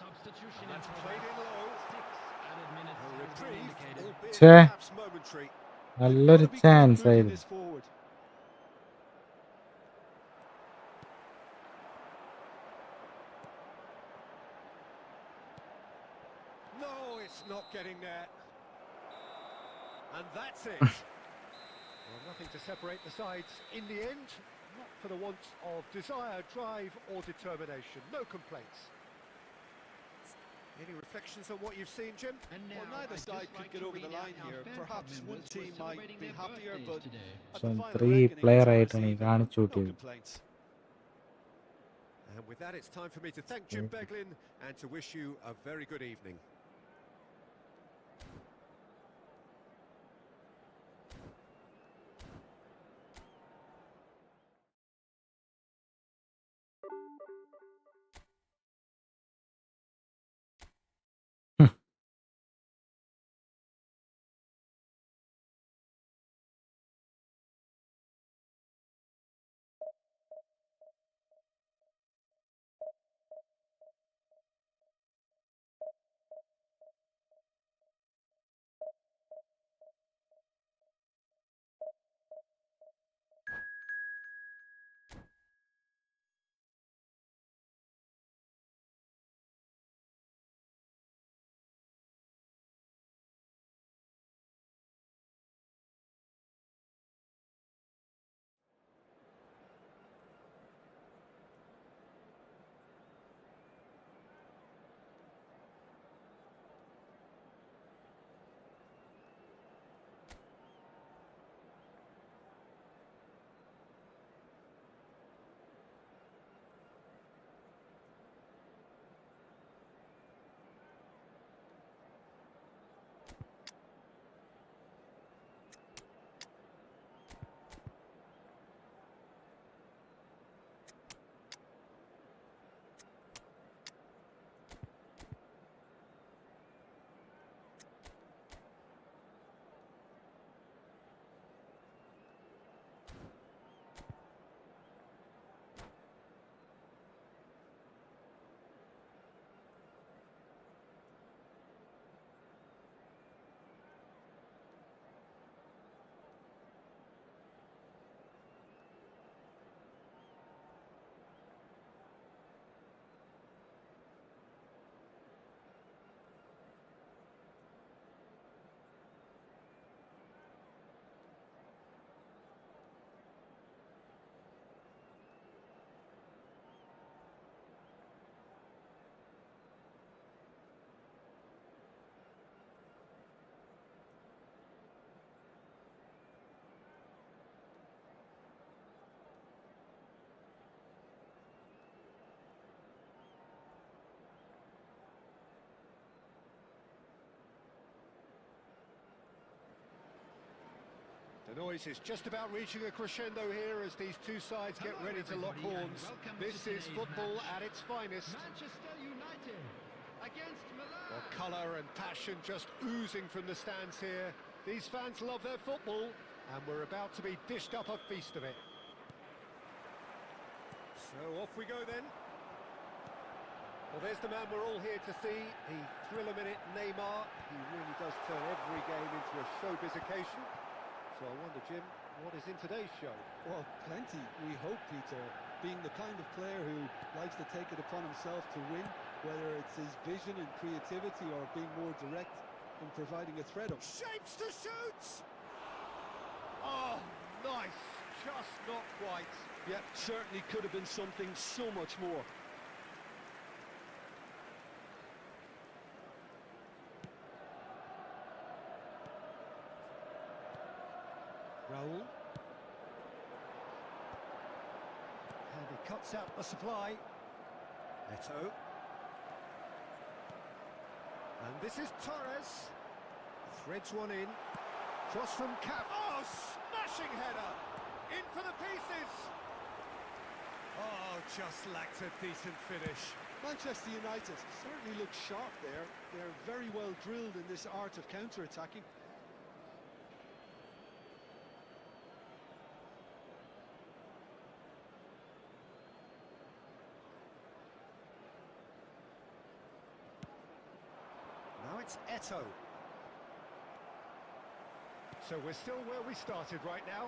Substitution That's in played in low. 6 added minutes A has been reprieve, indicated. albeit Che. perhaps momentary. നല്ലൊരു Gotta be chance moving ആയിരുന്നു. this forward. No, it's not getting there. And that's it. Well, nothing to separate the sides in the end. Not for the want of desire, drive or determination. No complaints. Any reflections on what you've seen, Jim? And now, Well, neither I'd side just could like get to over the read out line our here. fan Perhaps club one members who are team might celebrating be their happier, birthdays but today. at So the final three reckoning, player it's hard to ആയിട്ടാണ് ഈ see കാണിച്ചു no കൂട്ടിയത്. complaints. And with that, it's time for me to thank Jim Beglin and to wish you a very good evening. The noise is just about reaching a crescendo here as these two sides get Hello, ready to lock everybody, and horns. welcome This to is today's football match. at its finest. Manchester United against Milan. Well, colour and passion just oozing from the stands here. These fans love their football, and we're about to be dished up a feast of it. So off we go then. Well, there's the man we're all here to see, the thriller-minute Neymar. He really does turn every game into a showbiz occasion. So I wonder, Jim, what is in today's show? Well, plenty, we hope, Peter. Being the kind of player who likes to take it upon himself to win, whether it's his vision and creativity or being more direct in providing a threat. Shapes to shoot! Oh, nice. Just not quite. Yeah, certainly could have been something so much more. Raul. cuts out the supply. Eto. And this is Torres. Threads one in. Cross from Cap. Oh, smashing header! In for the pieces! Oh, just lacked a decent finish. Manchester United certainly look sharp there. They're very well drilled in this art of counter-attacking. Now it's Eto. So we're still where we started right now.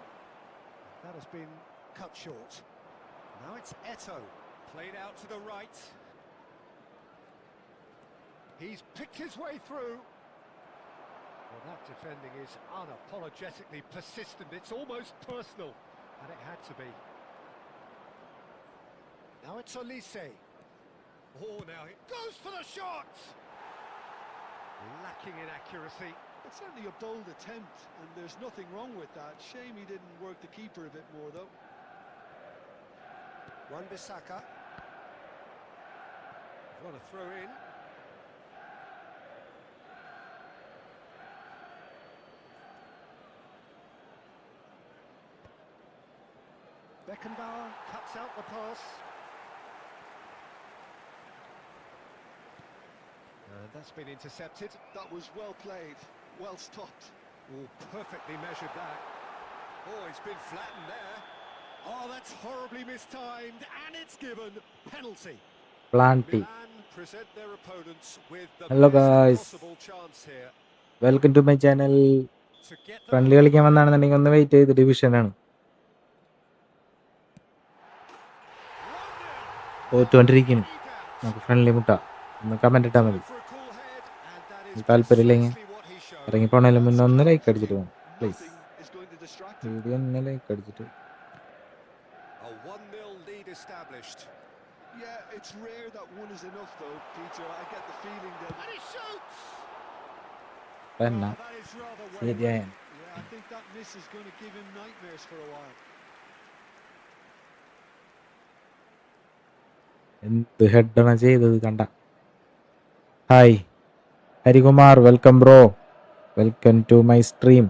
That has been cut short. Now it's Eto. Played out to the right. He's picked his way through. Well, that defending is unapologetically persistent. It's almost personal. And it had to be. Now it's Olise. Oh, now he goes for the shot! Lacking in accuracy. It's certainly a bold attempt, and there's nothing wrong with that. Shame he didn't work the keeper a bit more, though. Wan-Bissaka. What a throw in. Beckenbauer cuts out the pass. And that's been intercepted. That was well played, well stopped. Oh, perfectly measured that. Oh, it's been flattened there. Oh, that's horribly mistimed, and it's given penalty. Planty. Milan present their opponents with the Hello best guys, possible chance here welcome to my channel. to get them friendly കളിക്കാൻ വന്നാണെന്നുണ്ടെങ്കിൽ ഒന്ന് wait ചെയ്ത് ഡിവിഷനാണ് തോറ്റുകൊണ്ടിരിക്കുന്നു. നമുക്ക് friendly മുട്ട ഒന്ന് comment ഇട്ടാൽ മതി. താല്പര്യമില്ലെങ്കിൽ ഇറങ്ങിപ്പോണേലും മുന്നേ ഒന്ന് ലൈക്ക് അടിച്ചിട്ട് പോകണം പ്ലീസ്. വീഡിയോ ഒന്ന് ലൈക്ക് അടിച്ചിട്ട്. A 1-0 lead established. Yeah, it's rare that one is enough, though, Peter. I get the feeling that... And he shoots! തന്നെ That is rather ശരിയായ Yeah, I think that miss is going to give him nightmares for a while. എന്ത് ഹെഡാണ് ചെയ്തത് കണ്ട. Hi Harikumar, welcome bro, welcome to my stream.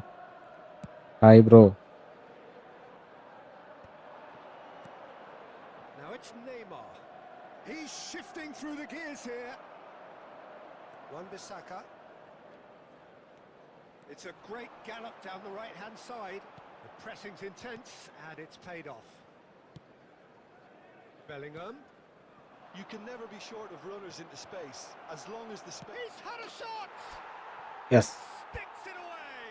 Hi bro. Now it's Neymar. He's shifting through the gears here. Wan-Bissaka. It's a great gallop down the right-hand side. The pressing's intense, and it's paid off. Bellingham. You can never be short of runners into space, as long as the space... He's had a shot! Yes Sticks it away!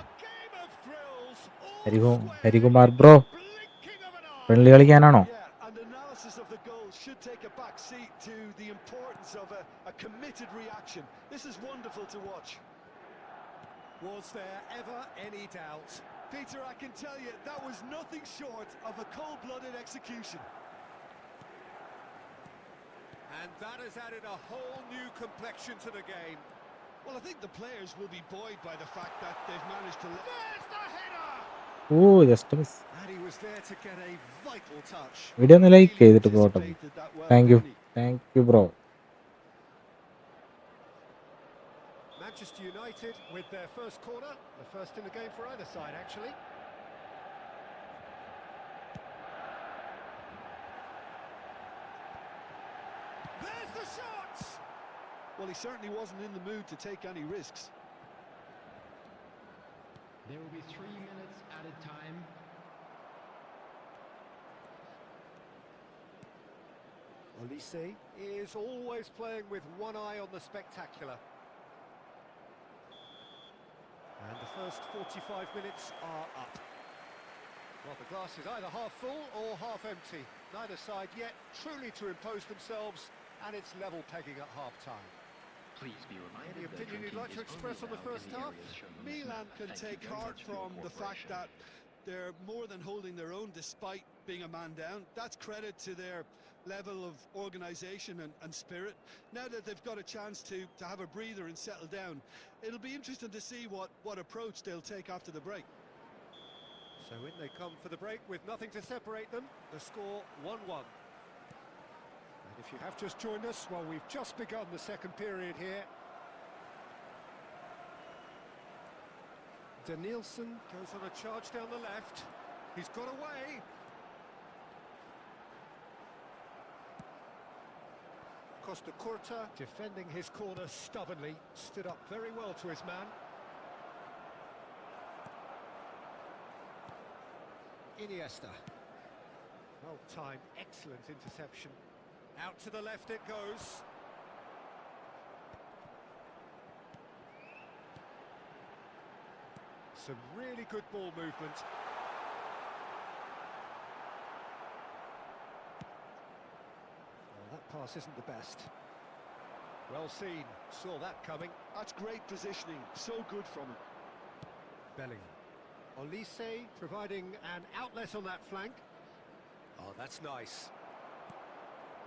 A game of thrills, all Harikumar square bro, in the blinking of an eye. Friendly കളിക്കാനാണോ? Yeah, and analysis of the goal should take a back seat to the importance of a committed reaction. This is wonderful to watch. Was there ever any doubt? Peter, I can tell you, that was nothing short of a cold-blooded execution. And that has added a whole new complexion to the game. Well, I think the players will be buoyed by the fact that they've managed to... There's the header! Oh just miss. And he was there to get a vital touch. Video ഒന്ന് like ചെയ്തിട്ട് പോട്ടെ. Anticipated that well, thank you, didn't he? Thank you bro. Manchester United with their first corner, the first in the game for either side, actually. There's the shot! Well, he certainly wasn't in the mood to take any risks. There will be 3 minutes added time. Olise is always playing with one eye on the spectacular. And the first 45 minutes are up. Well, the glass is either half full or half empty. Neither side yet truly to impose themselves, and it's level pegging at half-time. Please be reminded Any that opinion you'd drinking like to is express on only the allowed first in the half? areas shown on this Milan map. can Thank you take very heart much for your from the fact cooperation. that they're more than holding their own despite being a man down. That's credit to their level of organisation and spirit. Now that they've got a chance to have a breather and settle down, it'll be interesting to see what approach they'll take after the break. So in they come for the break with nothing to separate them. The score 1-1. And if you have just joined us, well, we've just begun the second period here. Danielson goes on a charge down the left. He's got away. Costa Curta defending his corner stubbornly, stood up very well to his man. Iniesta. Well timed, excellent interception. Out to the left it goes. Some really good ball movement. Well, that pass isn't the best. Well seen, saw that coming. That's great positioning, so good from him. Bellingham. Olise providing an outlet on that flank. Oh, that's nice.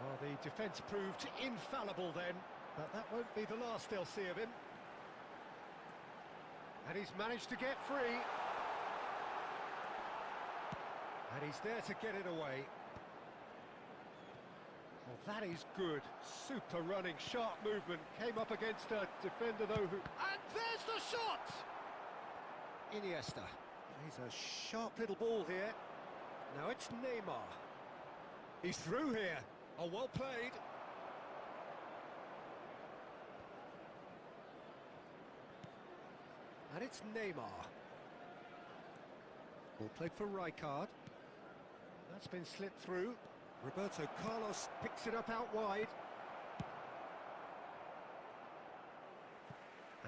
Well, the defence proved infallible then, but that won't be the last they'll see of him. And he's managed to get free. And he's there to get it away. Well, that is good. Super running, sharp movement. Came up against a defender, though, who... And there's the shot! Iniesta. He's a sharp little ball here. Now it's Neymar. He's through here. Oh, well played. And it's Neymar. Ball played for Rijkaard. That's been slipped through. Roberto Carlos picks it up out wide.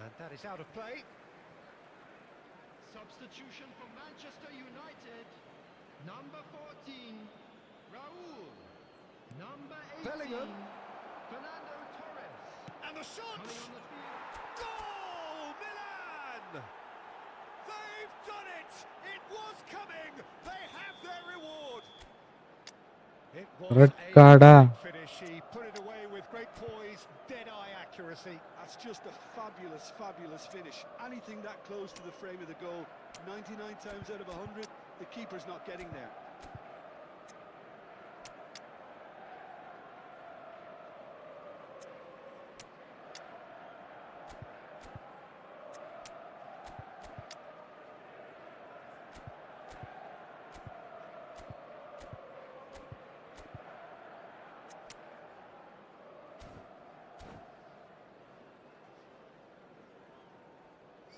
And that is out of play. Substitution for Manchester United. Number 14, Raul. Number 18, Bellingham. Fernando Torres. And the shot! Coming on the field. Goal! Milan! They've done it! It was coming! They have their reward! It was Red a card, great finish. He put it away with great poise, dead-eye accuracy. That's just a fabulous, fabulous finish. Anything that close to the frame of the goal, 99 times out of 100, the keeper's not getting there.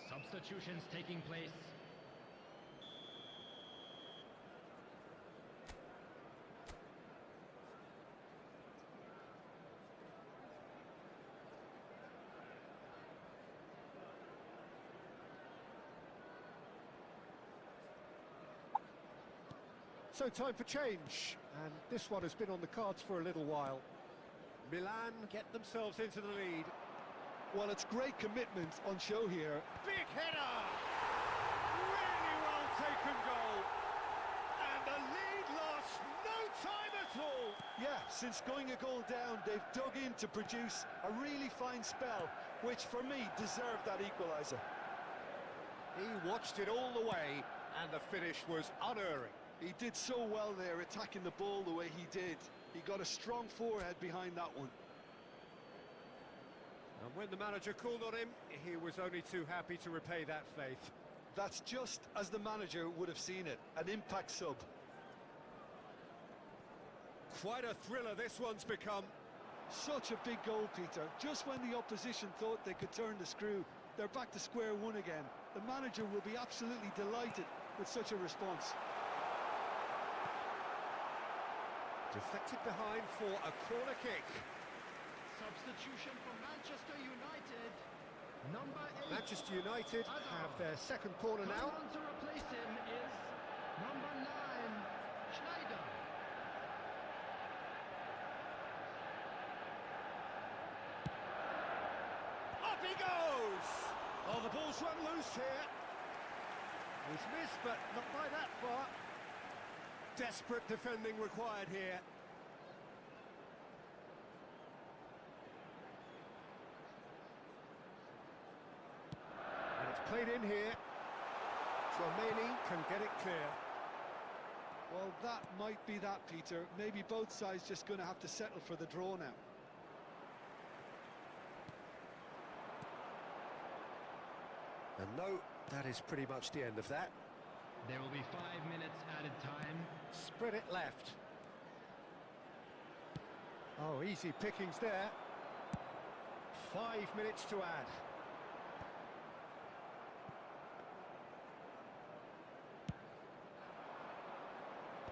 Substitutions taking place. So time for change, and this one has been on the cards for a little while. Milan get themselves into the lead. Well, it's great commitment on show here. Big header! Really well taken goal. And the lead lost no time at all. Yeah, since going a goal down, they've dug in to produce a really fine spell, which for me deserved that equaliser. He watched it all the way, and the finish was unerring. He did so well there, attacking the ball the way he did. He got a strong forehead behind that one. And when the manager called on him, he was only too happy to repay that faith. That's just as the manager would have seen it, an impact sub. Quite a thriller this one's become. Such a big goal, Peter. Just when the opposition thought they could turn the screw, they're back to square one again. The manager will be absolutely delighted with such a response. Deflected behind for a corner kick. Substitution for Manchester United. Number 8. Manchester United have their second corner now. Coming on to replace him is number 9, Schneider. Up he goes! Oh, the ball's run loose here. He's missed, but not by that far. Desperate defending required here. And it's played in here. Chouameni can get it clear. Well, that might be that, Peter. Maybe both sides just going to have to settle for the draw now. And no, that is pretty much the end of that. There will be 5 minutes added time. Spread it left. Oh, easy pickings there. 5 minutes to add.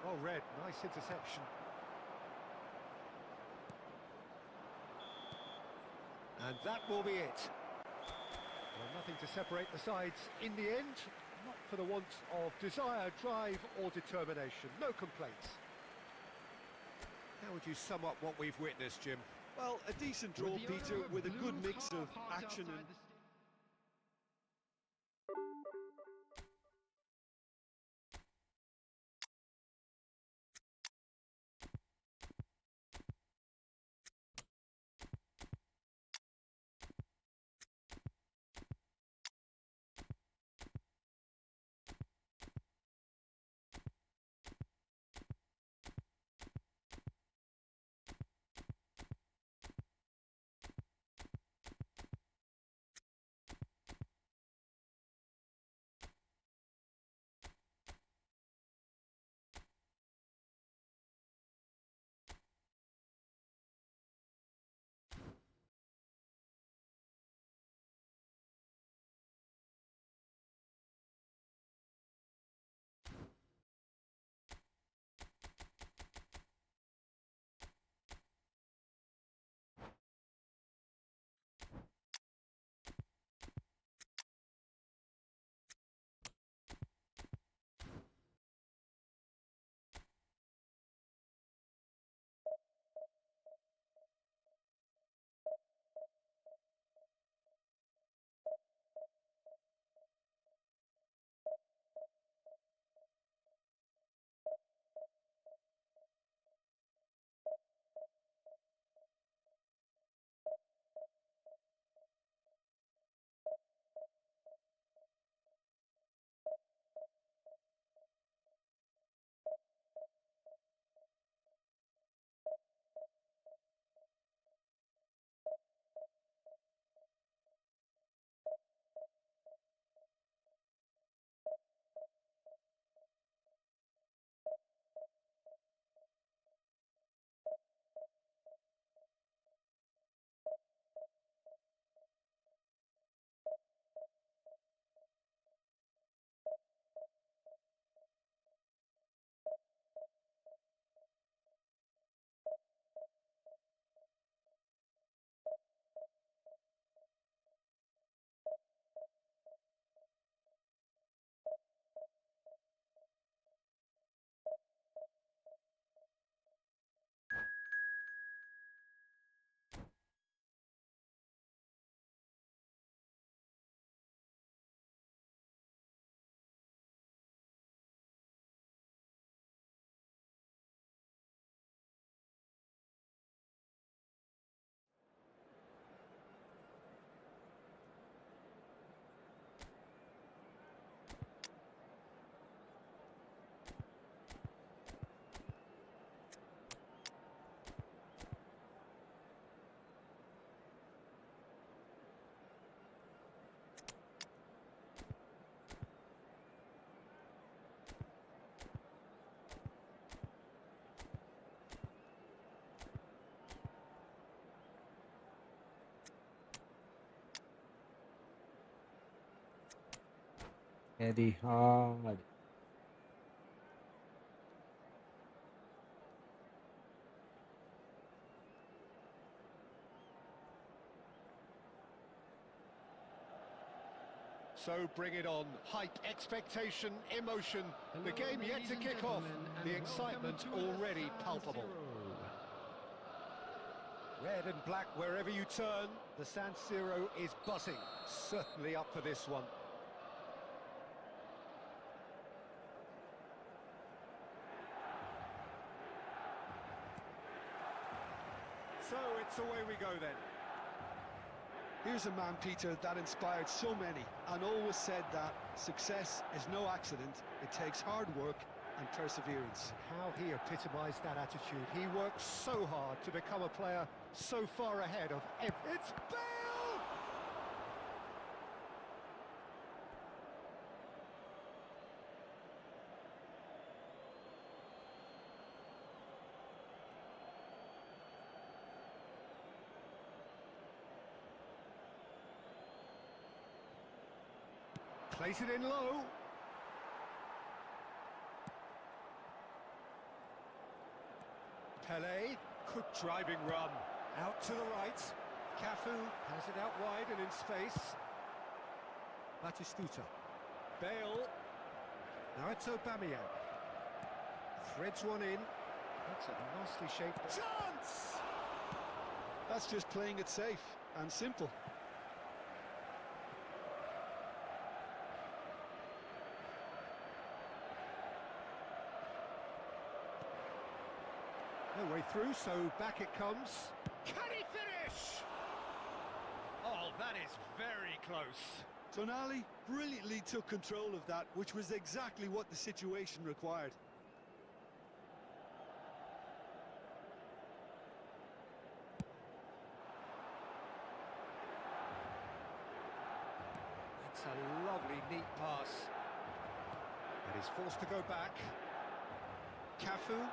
Oh, Red, nice interception. And that will be it. Well, nothing to separate the sides in the end. Not for the want of desire, drive or determination. No complaints. How would you sum up what we've witnessed, Jim? Well, a decent draw, With the owner Peter, of a with a blue good mix car of parked action outside and... the Eddie Hard. So bring it on. Hype, expectation, emotion. The Hello, game yet ladies to and kick off. gentlemen, and The welcome excitement to already San palpable. Siro. Red and black wherever you turn. The San Siro is buzzing. Certainly up for this one. So it's away we go then. Here's a man, Peter, that inspired so many and always said that success is no accident. It takes hard work and perseverance. How he epitomised that attitude. He worked so hard to become a player so far ahead of It's Bale! Plays it in low. Pele, good driving run. Out to the right. Cafu has it out wide and in space. Batistuta. Bale. Now it's Aubameyang. Threads one in. That's a nicely shaped chance! That's just playing it safe and simple. No way through, so back it comes. Can he finish? Oh, that is very close. Tonali brilliantly took control of that, which was exactly what the situation required. It's a lovely, neat pass. And he's forced to go back. Cafu.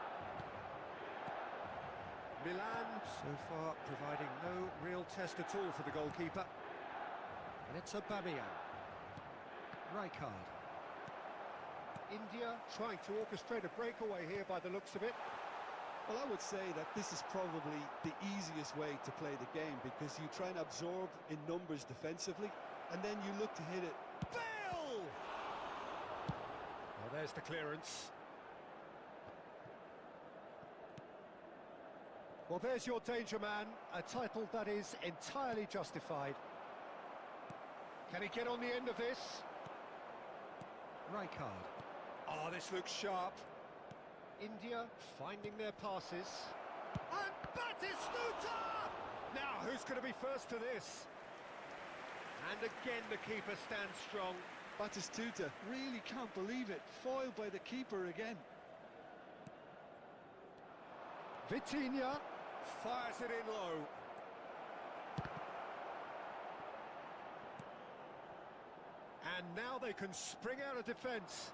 Milan, so far, providing no real test at all for the goalkeeper. And it's Aubameyang. Rijkaard. India trying to orchestrate a breakaway here by the looks of it. Well, I would say that this is probably the easiest way to play the game, because you try and absorb in numbers defensively, and then you look to hit it. Bale! Well, there's the clearance. Well, there's your danger man, a title that is entirely justified. Can he get on the end of this? Rijkaard. Oh, this looks sharp. India finding their passes. And Batistuta! Now, who's going to be first to this? And again, the keeper stands strong. Batistuta really can't believe it. Foiled by the keeper again. Vitinha fires it in low. And now they can spring out of defence.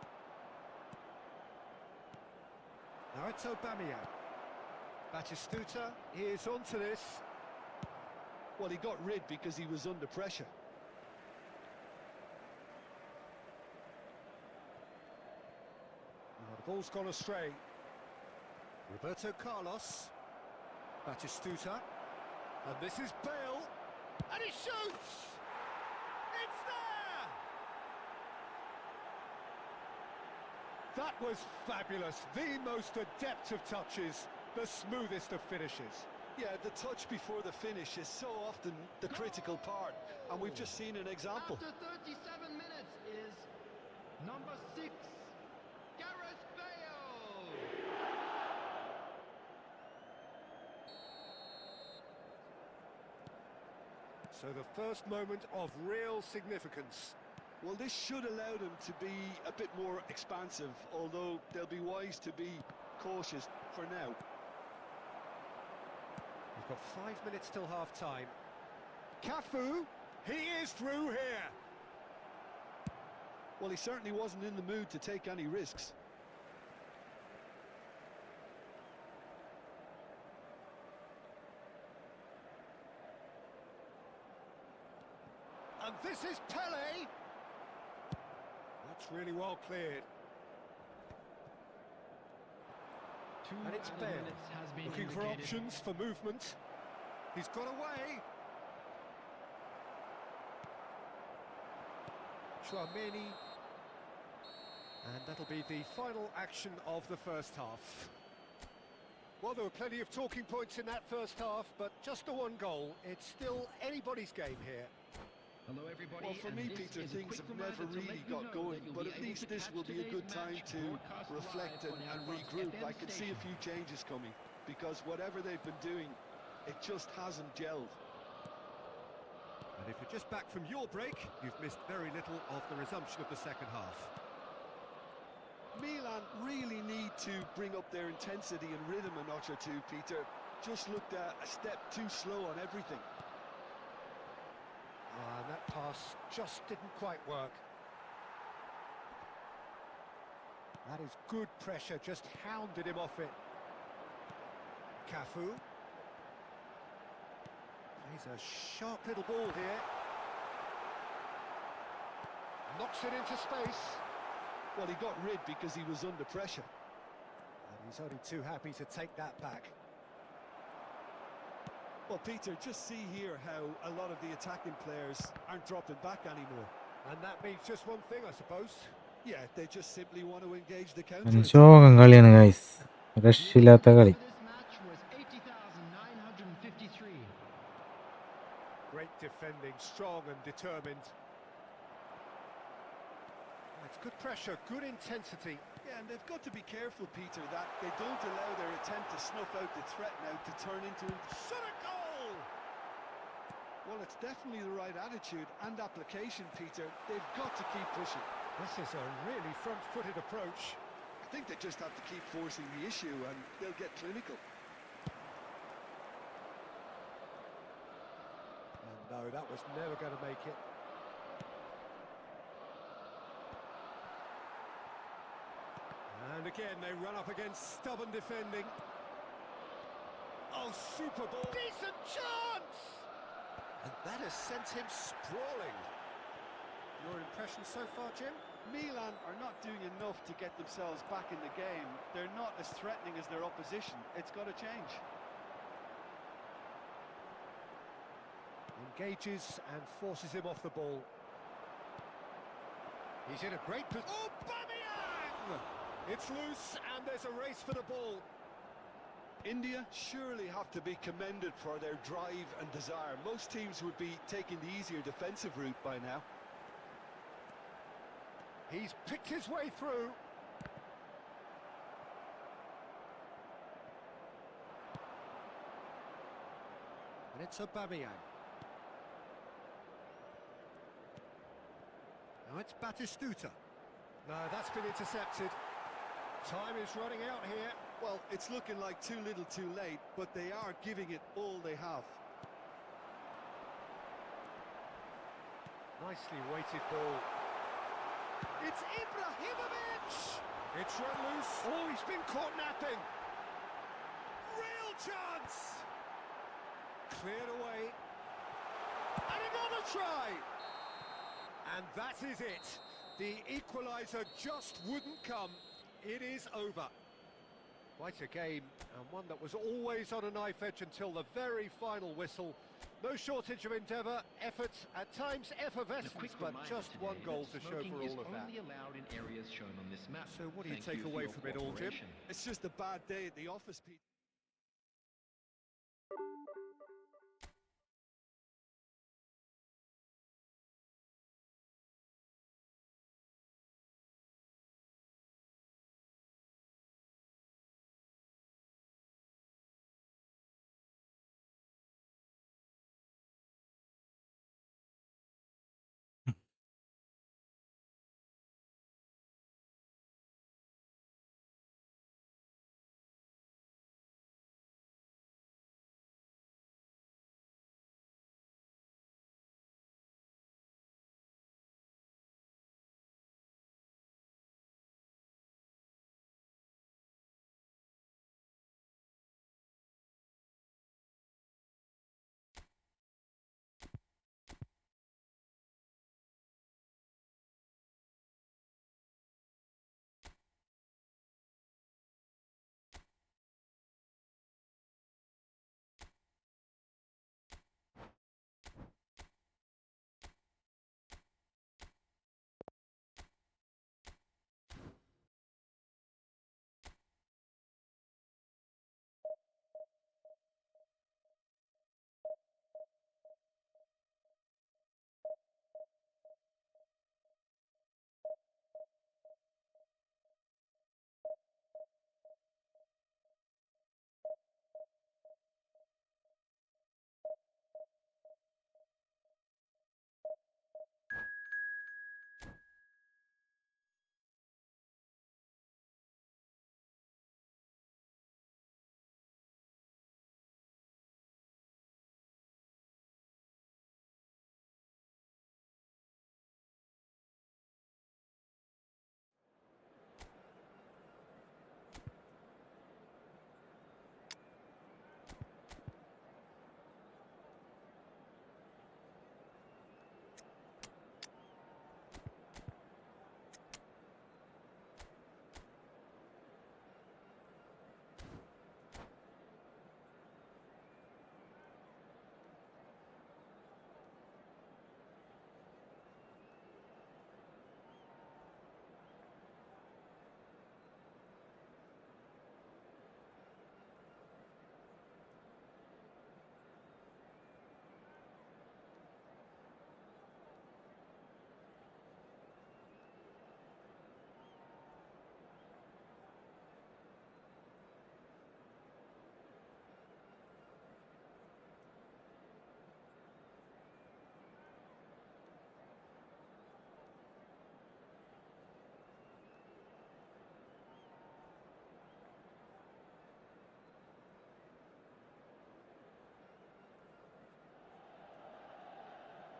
Now it's Aubameyang. Batistuta, he is onto this. Well, he got rid because he was under pressure. Now the ball's gone astray. Roberto Carlos. Batistuta. And this is Bale. And he shoots! It's there! That was fabulous. The most adept of touches. The smoothest of finishes. Yeah, the touch before the finish is so often the critical part, and we've just seen an example. After 37 minutes is number 6, Gareth Bale. So the first moment of real significance. Well, this should allow them to be a bit more expansive, although they'll be wise to be cautious for now. We've got 5 minutes till half-time. Cafu, he is through here. Well, he certainly wasn't in the mood to take any risks. And this is Pele. That's really well cleared. And it's Bale, looking for options for movement. He's got away. Chouameni. And that'll be the final action of the first half. Well, there were plenty of talking points in that first half, but just the one goal. It's still anybody's game here. Hello everybody. Well, for me, Peter, things have never really got going, but at least this will be a good time to reflect and regroup. I can see a few changes coming, because whatever they've been doing, it just hasn't gelled. And if you're just back from your break, you've missed very little of the resumption of the second half. Milan really need to bring up their intensity and rhythm a notch or two, Peter. Just looked a step too slow on everything. And that pass just didn't quite work. That is good pressure, just hounded him off it. Cafu. Plays a sharp little ball here. Knocks it into space. Well, he got rid because he was under pressure. And he's only too happy to take that back. Well, Peter, just see here how a lot of the attacking players aren't dropping back anymore. And that means just one thing, I suppose. Yeah, they just simply want to engage the counter. മനുഷ്യോകം കളിയാണ് guys, രക്ഷയില്ലാത്ത കളി. For this match was 80,953. Great defending, strong and determined. It's good pressure, good intensity. Yeah, and they've got to be careful, Peter, that they don't allow their attempt to snuff out the threat now to turn into a shot a goal! Well, it's definitely the right attitude and application, Peter. They've got to keep pushing. This is a really front-footed approach. I think they just have to keep forcing the issue and they'll get clinical. And no, that was never going to make it. And again, they run up against stubborn defending. Oh, super ball. Decent chance! And that has sent him sprawling. Your impression so far, Jim? Milan are not doing enough to get themselves back in the game. They're not as threatening as their opposition. It's got to change. Engages and forces him off the ball. He's in a great position. Oh, Aubameyang! It's loose and there's a race for the ball. India surely have to be commended for their drive and desire. Most teams would be taking the easier defensive route by now. He's picked his way through. And it's Aubameyang. Now it's Batistuta. No, that's been intercepted. Time is running out here. Well, it's looking like too little too late, but they are giving it all they have. Nicely weighted ball. It's Ibrahimovic! It's run loose. Oh, he's been caught napping. Real chance! Cleared away. And another try! And that is it. The equaliser just wouldn't come. It is over. Quite a game, and one that was always on a knife edge until the very final whistle. No shortage of endeavour, effort, at times effervescence, but just one goal to show for all of that. Only allowed in areas shown on this map. So what do you Thank take for away your from it all, Jim? cooperation. It's just a bad day at the office, Pete.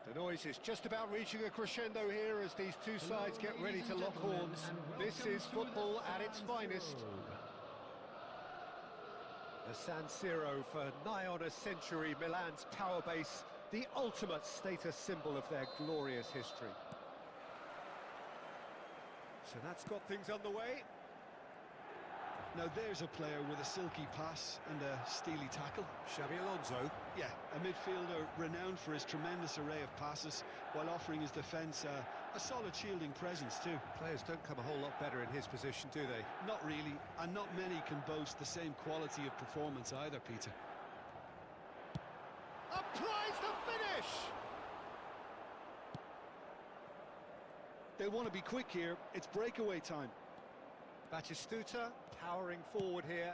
The noise is just about reaching a crescendo here as these two sides get ready to lock horns. This is football at its finest. The San Siro, for nigh on a century, Milan's power base, the ultimate status symbol of their glorious history. So that's got things underway. Now there's a player with a silky pass and a steely tackle. Xabi Alonso. Yeah, a midfielder renowned for his tremendous array of passes while offering his defence a solid shielding presence too. Players don't come a whole lot better in his position, do they? Not really, and not many can boast the same quality of performance either, Peter. Applies the finish! They want to be quick here, it's breakaway time. Batistuta powering forward here.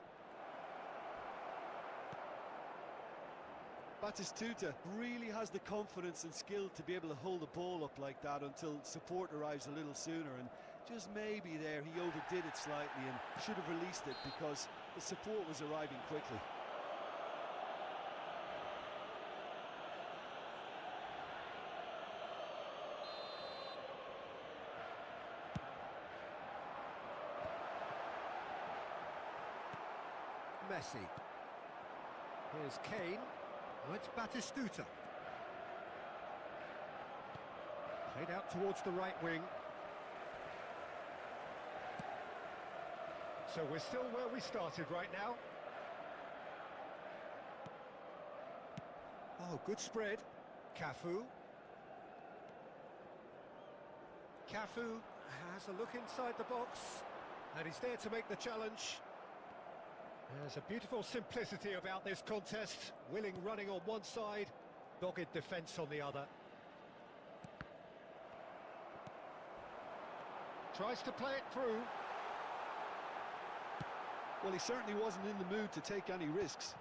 Batistuta really has the confidence and skill to be able to hold the ball up like that until support arrives a little sooner, and just maybe there he overdid it slightly and should have released it because the support was arriving quickly. Messi. Here's Kane. Oh, it's Batistuta. Played out towards the right wing. So we're still where we started right now. Oh, good spread. Cafu. Cafu has a look inside the box. And he's there to make the challenge. There's a beautiful simplicity about this contest. Willing running on one side, dogged defence on the other. Tries to play it through. Well, he certainly wasn't in the mood to take any risks.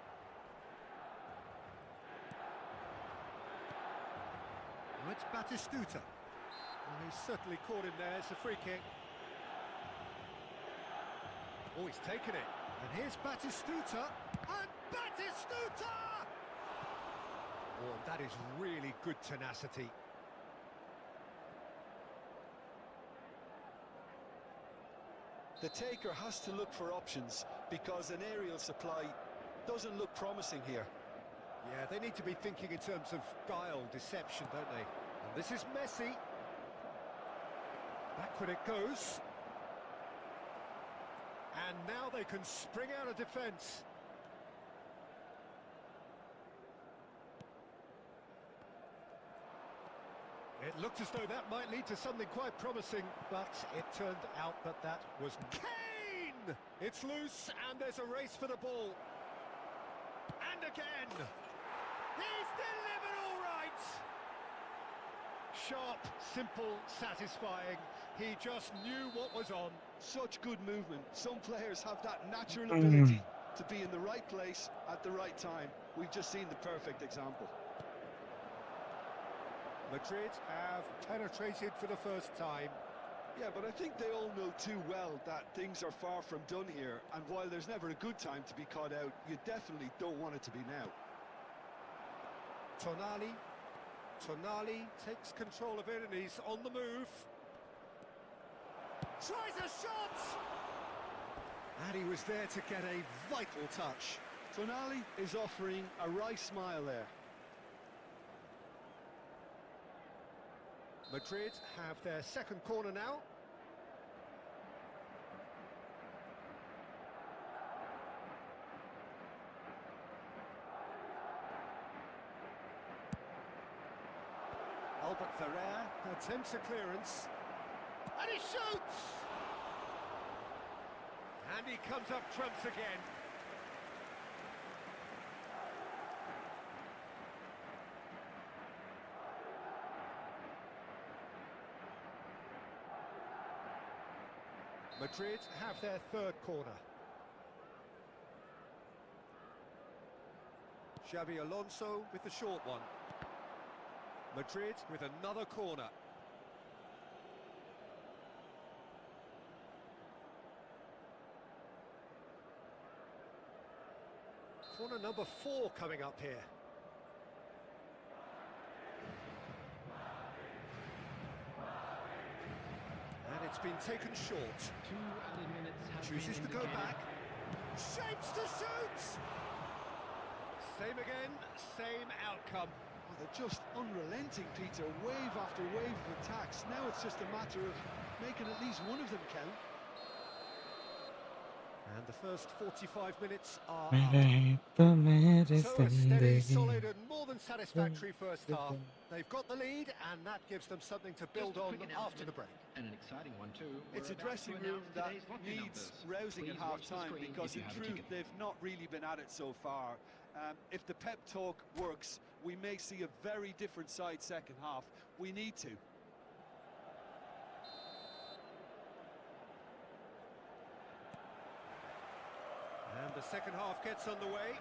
Oh, it's Batistuta. Well, he's certainly caught him there. It's a free kick. Oh, he's taken it. And here's Batistuta, and Batistuta! Oh, that is really good tenacity. The taker has to look for options because an aerial supply doesn't look promising here. Yeah, they need to be thinking in terms of guile, deception, don't they? And this is Messi. Backward it goes. And now they can spring out of defence. It looked as though that might lead to something quite promising, but it turned out that that was Kane! It's loose, and there's a race for the ball. And again! He's delivered all right! Sharp, simple, satisfying. He just knew what was on. Such good movement. Some players have that natural ability to be in the right place at the right time. We've just seen the perfect example. Madrid have penetrated for the first time. Yeah, but I think they all know too well that things are far from done here, and while there's never a good time to be caught out, you definitely don't want it to be now. Tonali takes control of it, and he's on the move. Tries a shot! And he was there to get a vital touch. Tonali is offering a wry smile there. Madrid have their second corner now. Albert Ferrer attempts a clearance. And he shoots! And he comes up trumps again. Madrid have their third corner. Xabi Alonso with the short one. Madrid with another corner. Corner number 4 coming up here. It's been taken short. 2 added minutes have Chooses to been go indicated. back. Shapes to shoot! Same again, same outcome. Oh, they're just unrelenting, Peter. Wave after wave of attacks. Now it's just a matter of making at least one of them count. And the first 45 minutes are मेरे up. तो मेरे So a steady, जिंदगी solid and more than satisfactory first half. They've got the lead and that gives them something to build Just a on quick after the announcement, break. and an exciting one too. It's We're a about dressing to room announce that today's lottery needs numbers. rousing at Please watch the half-time screen because if you in have a truth ticket. they've not really been at it so far. If the pep talk works, we may see a very different side second half. We need to. And the second half gets underway.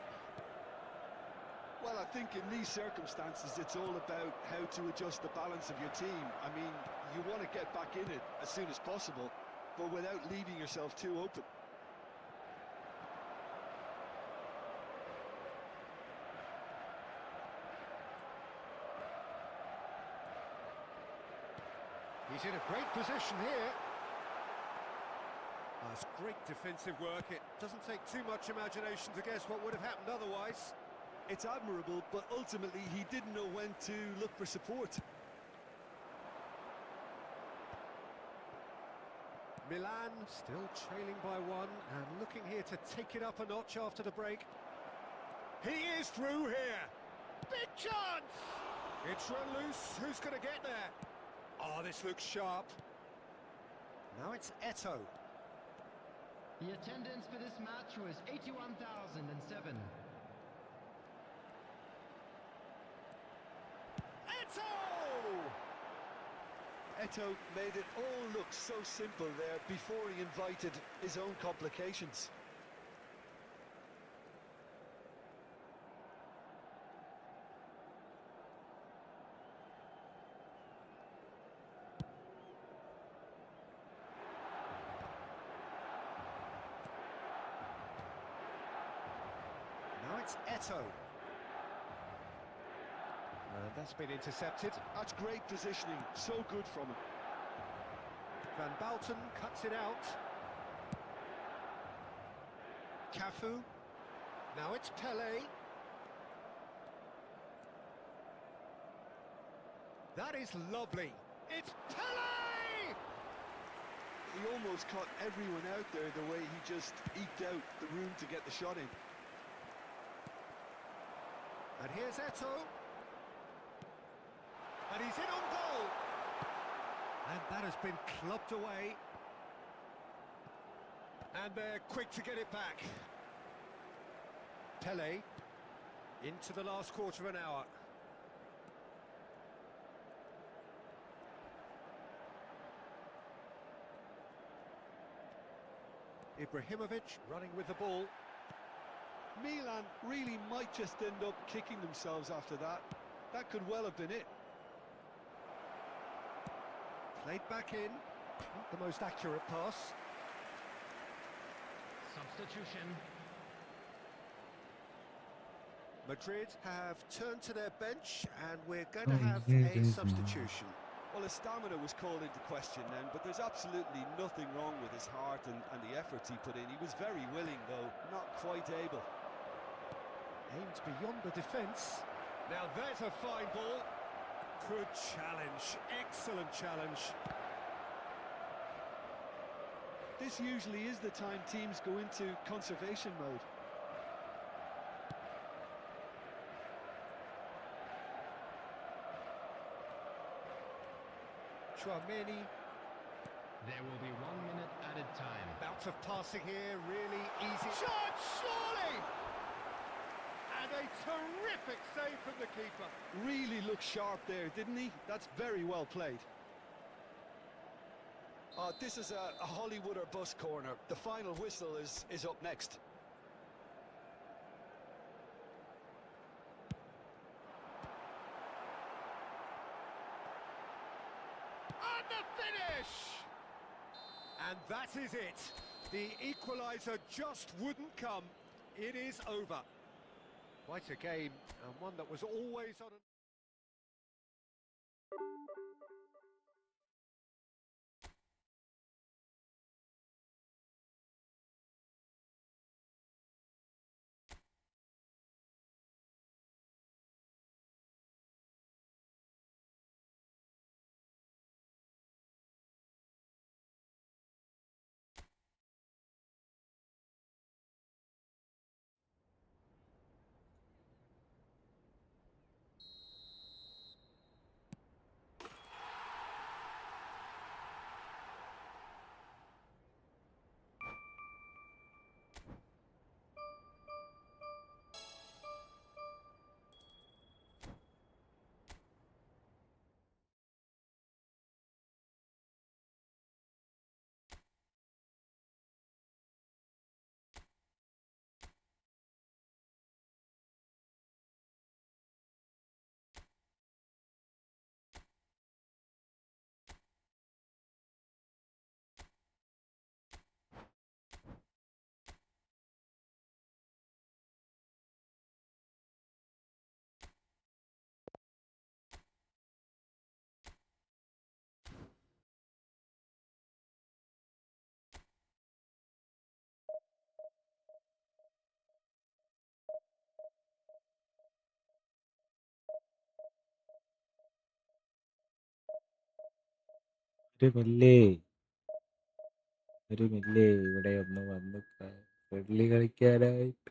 Well, I think in these circumstances it's all about how to adjust the balance of your team. I mean, you want to get back in it as soon as possible, but without leaving yourself too open. He's in a great position here. That's great defensive work. It doesn't take too much imagination to guess what would have happened otherwise. It's admirable, but ultimately he didn't know when to look for support. Milan still trailing by one and looking here to take it up a notch after the break. He is through here. Big chance! It's run loose. Who's going to get there? Oh, this looks sharp. Now it's Eto. The attendance for this match was 81,007. Eto made it all look so simple there before he invited his own complications. Now it's Eto. And that's been intercepted. That's great positioning, so good from him. Van Bouten cuts it out. Cafu. Now it's Pele. That is lovely. It's Pele! He almost caught everyone out there the way he just eked out the room to get the shot in. And here's Eto. And he's in on goal. And that has been clubbed away. And they're quick to get it back. Pele into the last quarter of an hour. Ibrahimovic running with the ball. Milan really might just end up kicking themselves after that. That could well have been it. Played back in. Not the most accurate pass. Substitution. Madrid have turned to their bench and we're going to have a substitution. Well, his stamina was called into question then, but there's absolutely nothing wrong with his heart and the efforts he put in. He was very willing, though, not quite able. Aimed beyond the defence. Now there's a fine ball. Good challenge. Excellent challenge. This usually is the time teams go into conservation mode. Chouameni. There will be 1 minute added time. Bout of passing here, really easy. Shot, surely! And a terrific save from the keeper. Really looked sharp there, didn't he? That's very well played. This is a Hollywood or bust corner. The final whistle is up next. And the finish! And that is it. The equaliser just wouldn't come. It is over. Quite a game, and one that was always on an... ഒരു മില്ലേ ഇവിടെ ഒന്ന് വന്ന് friendly കളിക്കാനായിട്ട്.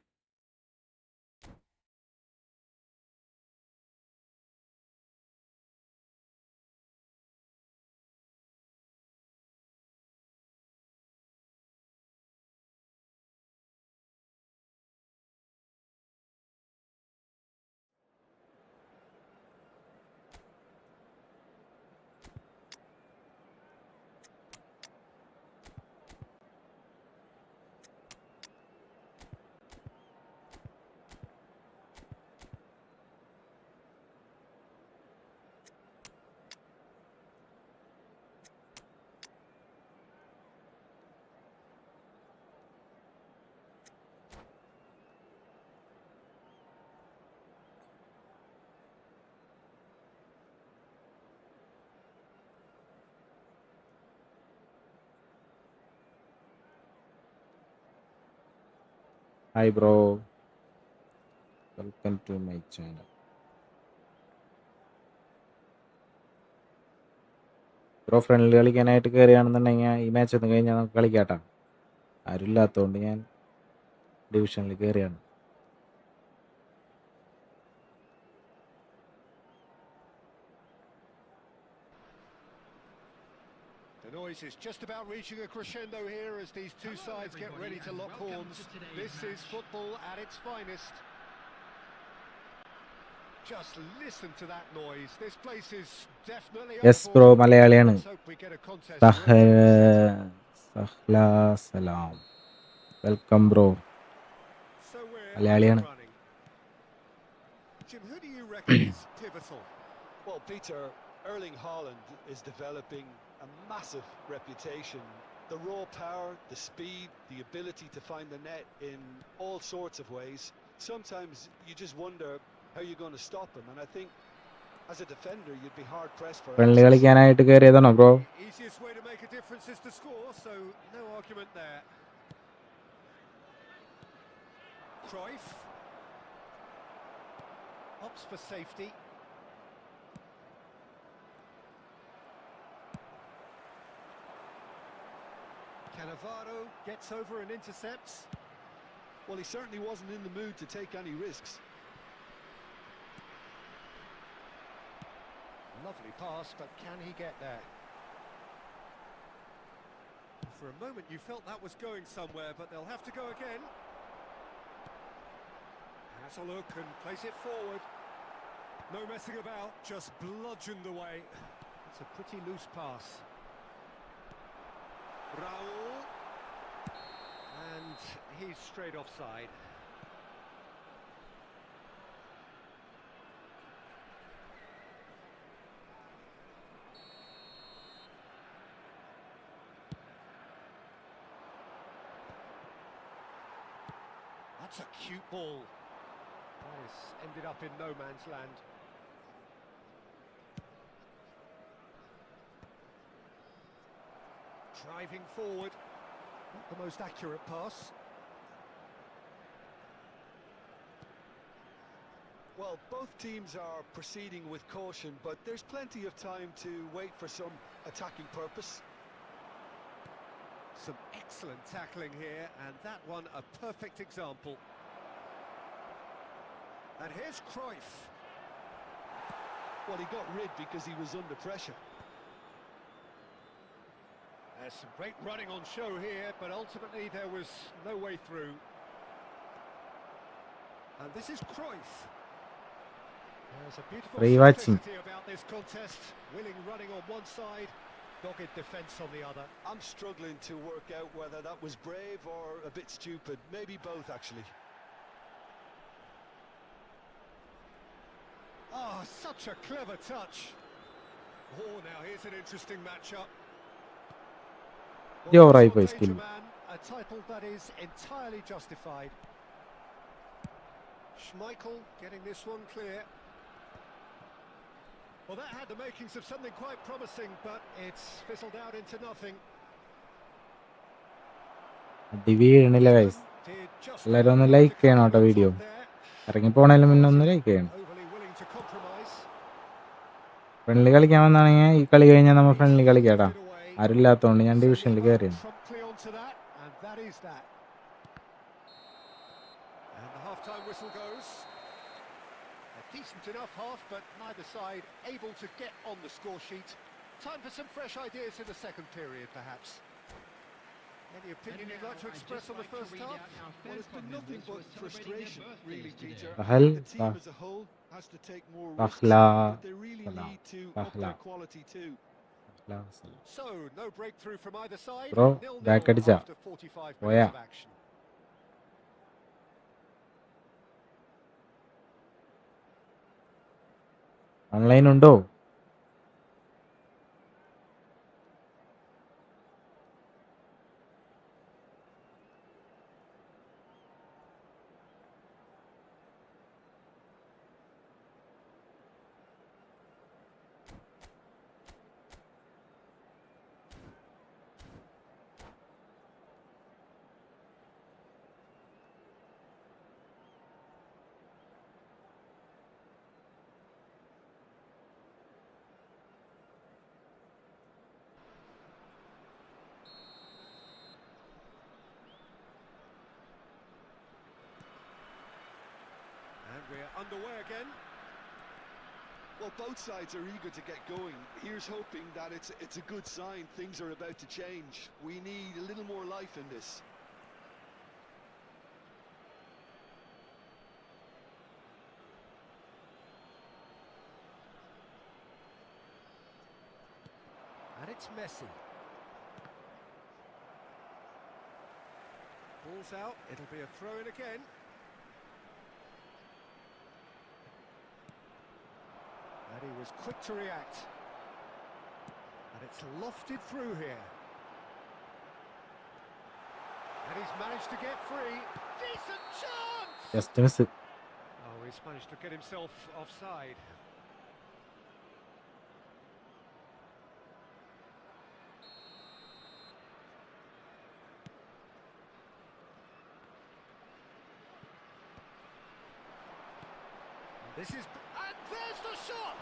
Hi bro, welcome to my channel. Bro friendly കളിക്കാനായിട്ട് കയറിയാണെന്നുണ്ടെങ്കിൽ ഈ match ഒന്ന് കഴിഞ്ഞാൽ നമുക്ക് കളിക്കാട്ടോ. ആരും ഇല്ലാത്തതുകൊണ്ട് ഞാൻ ഡിവിഷനിൽ കയറിയാണ്. The noise is just about reaching a crescendo here as these two sides get ready to lock horns. This is football at its finest. Just listen to that noise. This place is definitely Yes bro, മലയാളിയാണ്. Let's hope we get a contest. Salam, welcome bro. So we're മലയാളിയാണ്. running. Jim, who do you reckon is pivotal? Well, Peter, Erling Haaland is developing a massive reputation. The raw power, the speed, the ability to find the net in all sorts of ways. Sometimes you just wonder how you're going to stop him, and I think as a defender you'd be hard pressed for friendly access. കളിക്കാനായിട്ട് കയറിയതാണോ bro? The easiest way to make a difference is to score, so no argument there. Cruyff opts for safety. Cannavaro gets over and intercepts. Well, he certainly wasn't in the mood to take any risks. Lovely pass, but can he get there? For a moment you felt that was going somewhere, but they'll have to go again. Has a look and plays it forward. No messing about, just bludgeoned away. It's a pretty loose pass. Raul. And he's straight offside. That's a cute ball. That has ended up in no man's land. Driving forward. Not the most accurate pass. Well, both teams are proceeding with caution, but there's plenty of time to wait for some attacking purpose. Some excellent tackling here, and that one a perfect example. And here's Cruyff. Well, he got rid because he was under pressure. There's some great running on show here, but ultimately there was no way through. And this is Cruyff. There's a beautiful Rewatching. simplicity about this contest. Willing running on one side, dogged defence on the other. I'm struggling to work out whether that was brave or a bit stupid. Maybe both, actually. Oh, such a clever touch. Oh, now here's an interesting matchup. Yeah, Well, right, this boys, one, kill. Danger Man, a title that is entirely justified. Schmeichel getting this one clear. Well, that had the makings of something quite promising, but it's fizzled out into nothing. വീഴണില്ല guys. Did just എല്ലാവരും ഒന്ന് well like to ചെയ്യണം come കേട്ടോ out video. top there. ഇറങ്ങിപ്പോണേലും മുന്നേ ഒന്ന് like ചെയ്യണം. Overly willing to compromise. Friendly കളിക്കാൻ വന്നാണെങ്കിൽ ഈ കളി കഴിഞ്ഞാൽ നമ്മൾ ഫ്രണ്ട്ലി കളിക്കാട്ടാ. It away. ആരുമില്ലാത്തതുകൊണ്ട് ഞാൻ Sending ഡിവിഷനിൽ one കയറിയാണ്. promptly onto that, and that is that. And the half-time whistle goes. A decent enough half, but neither side able to get on the score sheet. Time for some fresh ideas in the second period, perhaps. Any opinion you'd like to express on the first half? Well, it's been nothing but frustration, really, Peter. I Sahel, think the team as a whole has to take more risks, Sahla, but they really Sahla, need to up Sahla, their quality too. Sahla. So, no breakthrough from either side. Bro, 0-0 back അടിച്ചാ after 45 പോയാ minutes of action. Online ഉണ്ടോ? And we're underway again. Well, both sides are eager to get going. Here's hoping that it's a good sign. Things are about to change. We need a little more life in this. And it's Messi. Ball's out, it'll be a throw-in again. And he was quick to react. And it's lofted through here. And he's managed to get free. Decent chance! Just miss. Oh, he's managed to get himself offside. This is... And there's the shot!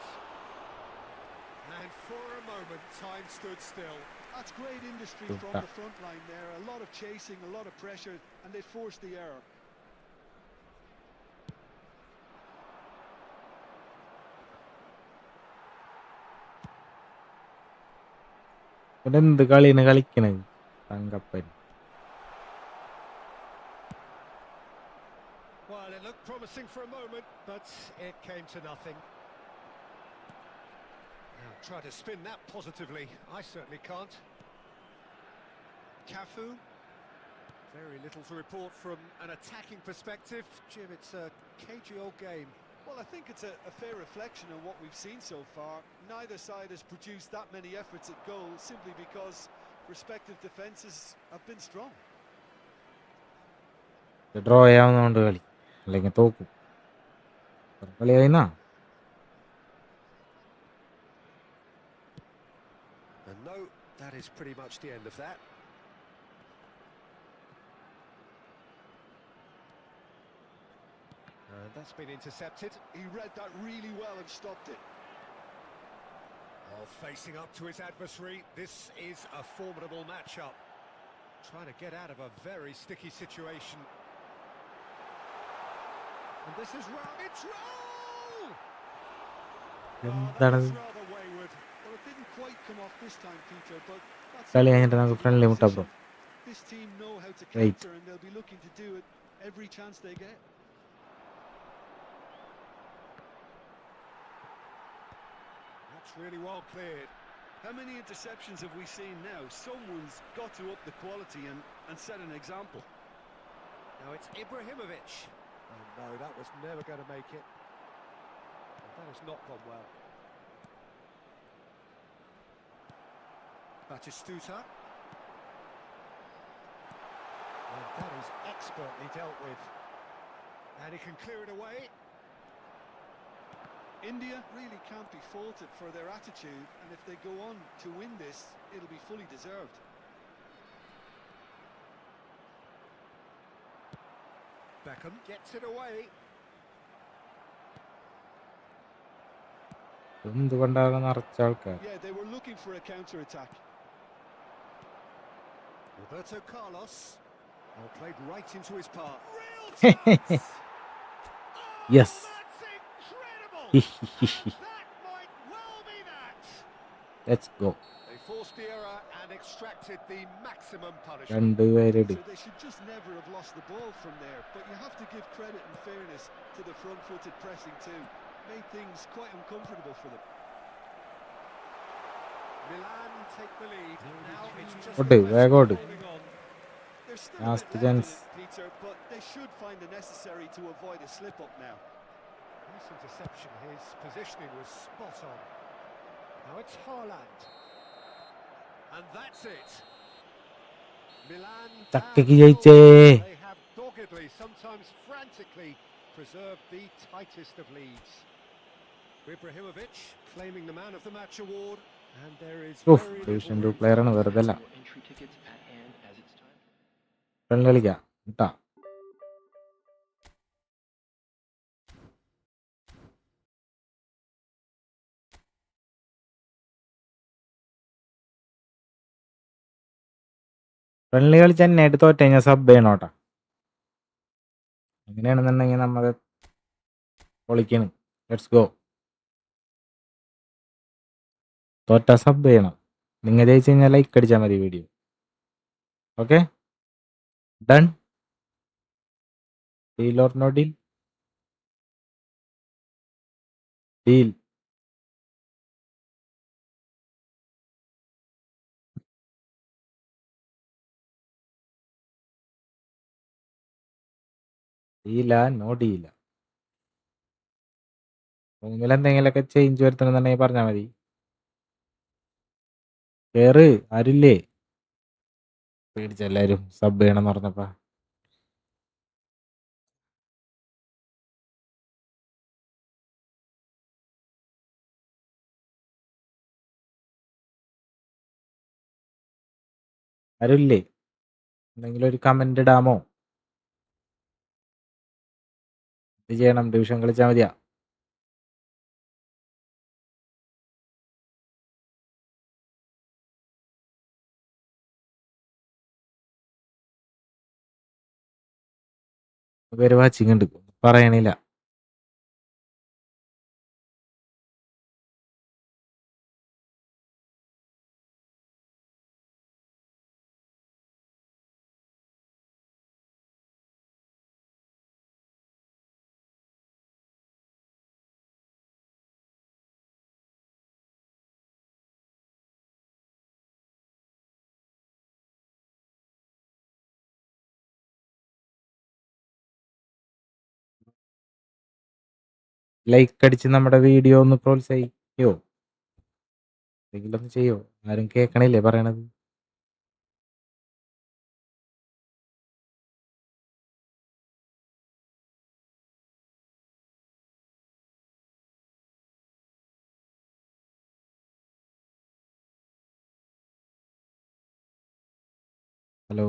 And for a moment, time stood still. That's great industry from the front line there. A lot of chasing, a lot of pressure, and they forced the error. ഇവനെന്ത് കളിയാണ് കളിക്കണത് Thankappan. Well, it looked promising for a moment, but it came to nothing. Now, try to spin that positively. I certainly can't. Cafu. Very little to report from an attacking perspective. Jim, it's a cagey old game. Well, I think it's a fair reflection of what we've seen so far. Neither side has produced that many efforts at goal simply because respective defences have been strong. Draw ചെയ്യാവുന്നതുകൊണ്ട് കളി, അല്ലെങ്കിൽ തോക്കും. കളി കഴിയുന്നാ. And no, that is pretty much the end of that. And that's been intercepted. He read that really well and stopped it. Oh, facing up to his adversary, this is a formidable matchup. Trying to get out of a very sticky situation. And this is wrong. It's wrong! Oh, that was rather wayward. Well, it didn't quite come off this time, Peter, but that's കളി കഴിഞ്ഞിട്ട് നമുക്ക് friendly മുട്ടാം bro. this team know how to Right. counter and they'll be looking to do it every chance they get. That's really well cleared. How many interceptions have we seen now? Someone's got to up the quality and set an example. Now it's Ibrahimovic. Oh no, that was never going to make it. That has not gone well. Batistuta. And that is expertly dealt with. And he can clear it away. India really can't be faulted for their attitude, and if they go on to win this, it'll be fully deserved. Beckham gets it away. എന്തുകൊണ്ടാണ് നിറച്ച ആൾക്കാർ? Yeah, they were looking for a counter-attack. Roberto Carlos. Oh, played right into his path. Real chance! Oh, Yes. that's incredible! That might well be that. Let's go. They forced the error and extracted the maximum punishment. രണ്ടുപേരിട്. So they should just never have lost the ball from there, but you have to give credit and fairness to the front-footed pressing too. Made things quite uncomfortable for them. Milan take the lead. Now it's just Odu, a question വേഗോട്. of holding on. There's still a Last bit left in chance. it, Peter, but they should find the necessary to avoid a slip-up now. Nice interception. His positioning was spot on. Now it's Haaland. And that's it. Milan ചക്കയ്ക്ക് down ജയിച്ചേ. goals. They have doggedly, sometimes frantically, preserved the tightest of leads. Ibrahimovic claiming the man of the match award, and there is Oof, very Division little 2 room player ആണ് for വെറുതെ അല്ല. Your entry tickets at hand as it's time. Friendly കളിക്കാം കേട്ടാ. Friendly കളിച്ച് തന്നെയായിട്ട് തോറ്റ കഴിഞ്ഞാൽ sub ചെയ്യണോട്ടാ. അങ്ങനെയാണെന്നുണ്ടെങ്കിൽ നമ്മൾ പൊളിക്കണം. Let's go. തോറ്റ സബ് ചെയ്യണം. നിങ്ങൾ ജയിച്ചു കഴിഞ്ഞാൽ ലൈക്ക് അടിച്ചാൽ മതി video. Okay done. Deal or no deal? Deal. Deal no deal. റൂമിൽ എന്തെങ്കിലുമൊക്കെ ചേഞ്ച് വരുത്തണമെന്നുണ്ടെങ്കിൽ പറഞ്ഞാൽ മതി. കേറ്, ആരില്ലേ? പേടിച്ചെല്ലാരും സബ് ചെയ്യണമെന്ന് പറഞ്ഞപ്പാ. ആരുമില്ലേ? എന്തെങ്കിലും ഒരു കമന്റ് ഇടാമോ? ഇത് ചെയ്യണം, ഡിവിഷൻ കളിച്ചാൽ മതിയാ. പേര് വാച്ചിങ് ഉണ്ട്, പറയണില്ല. ലൈക്ക് അടിച്ച് നമ്മുടെ വീഡിയോ ഒന്ന് പ്രോത്സാഹിക്കോ? എന്തെങ്കിലും ഒന്ന് ചെയ്യോ? ആരും കേൾക്കണില്ലേ പറയണത്? ഹലോ,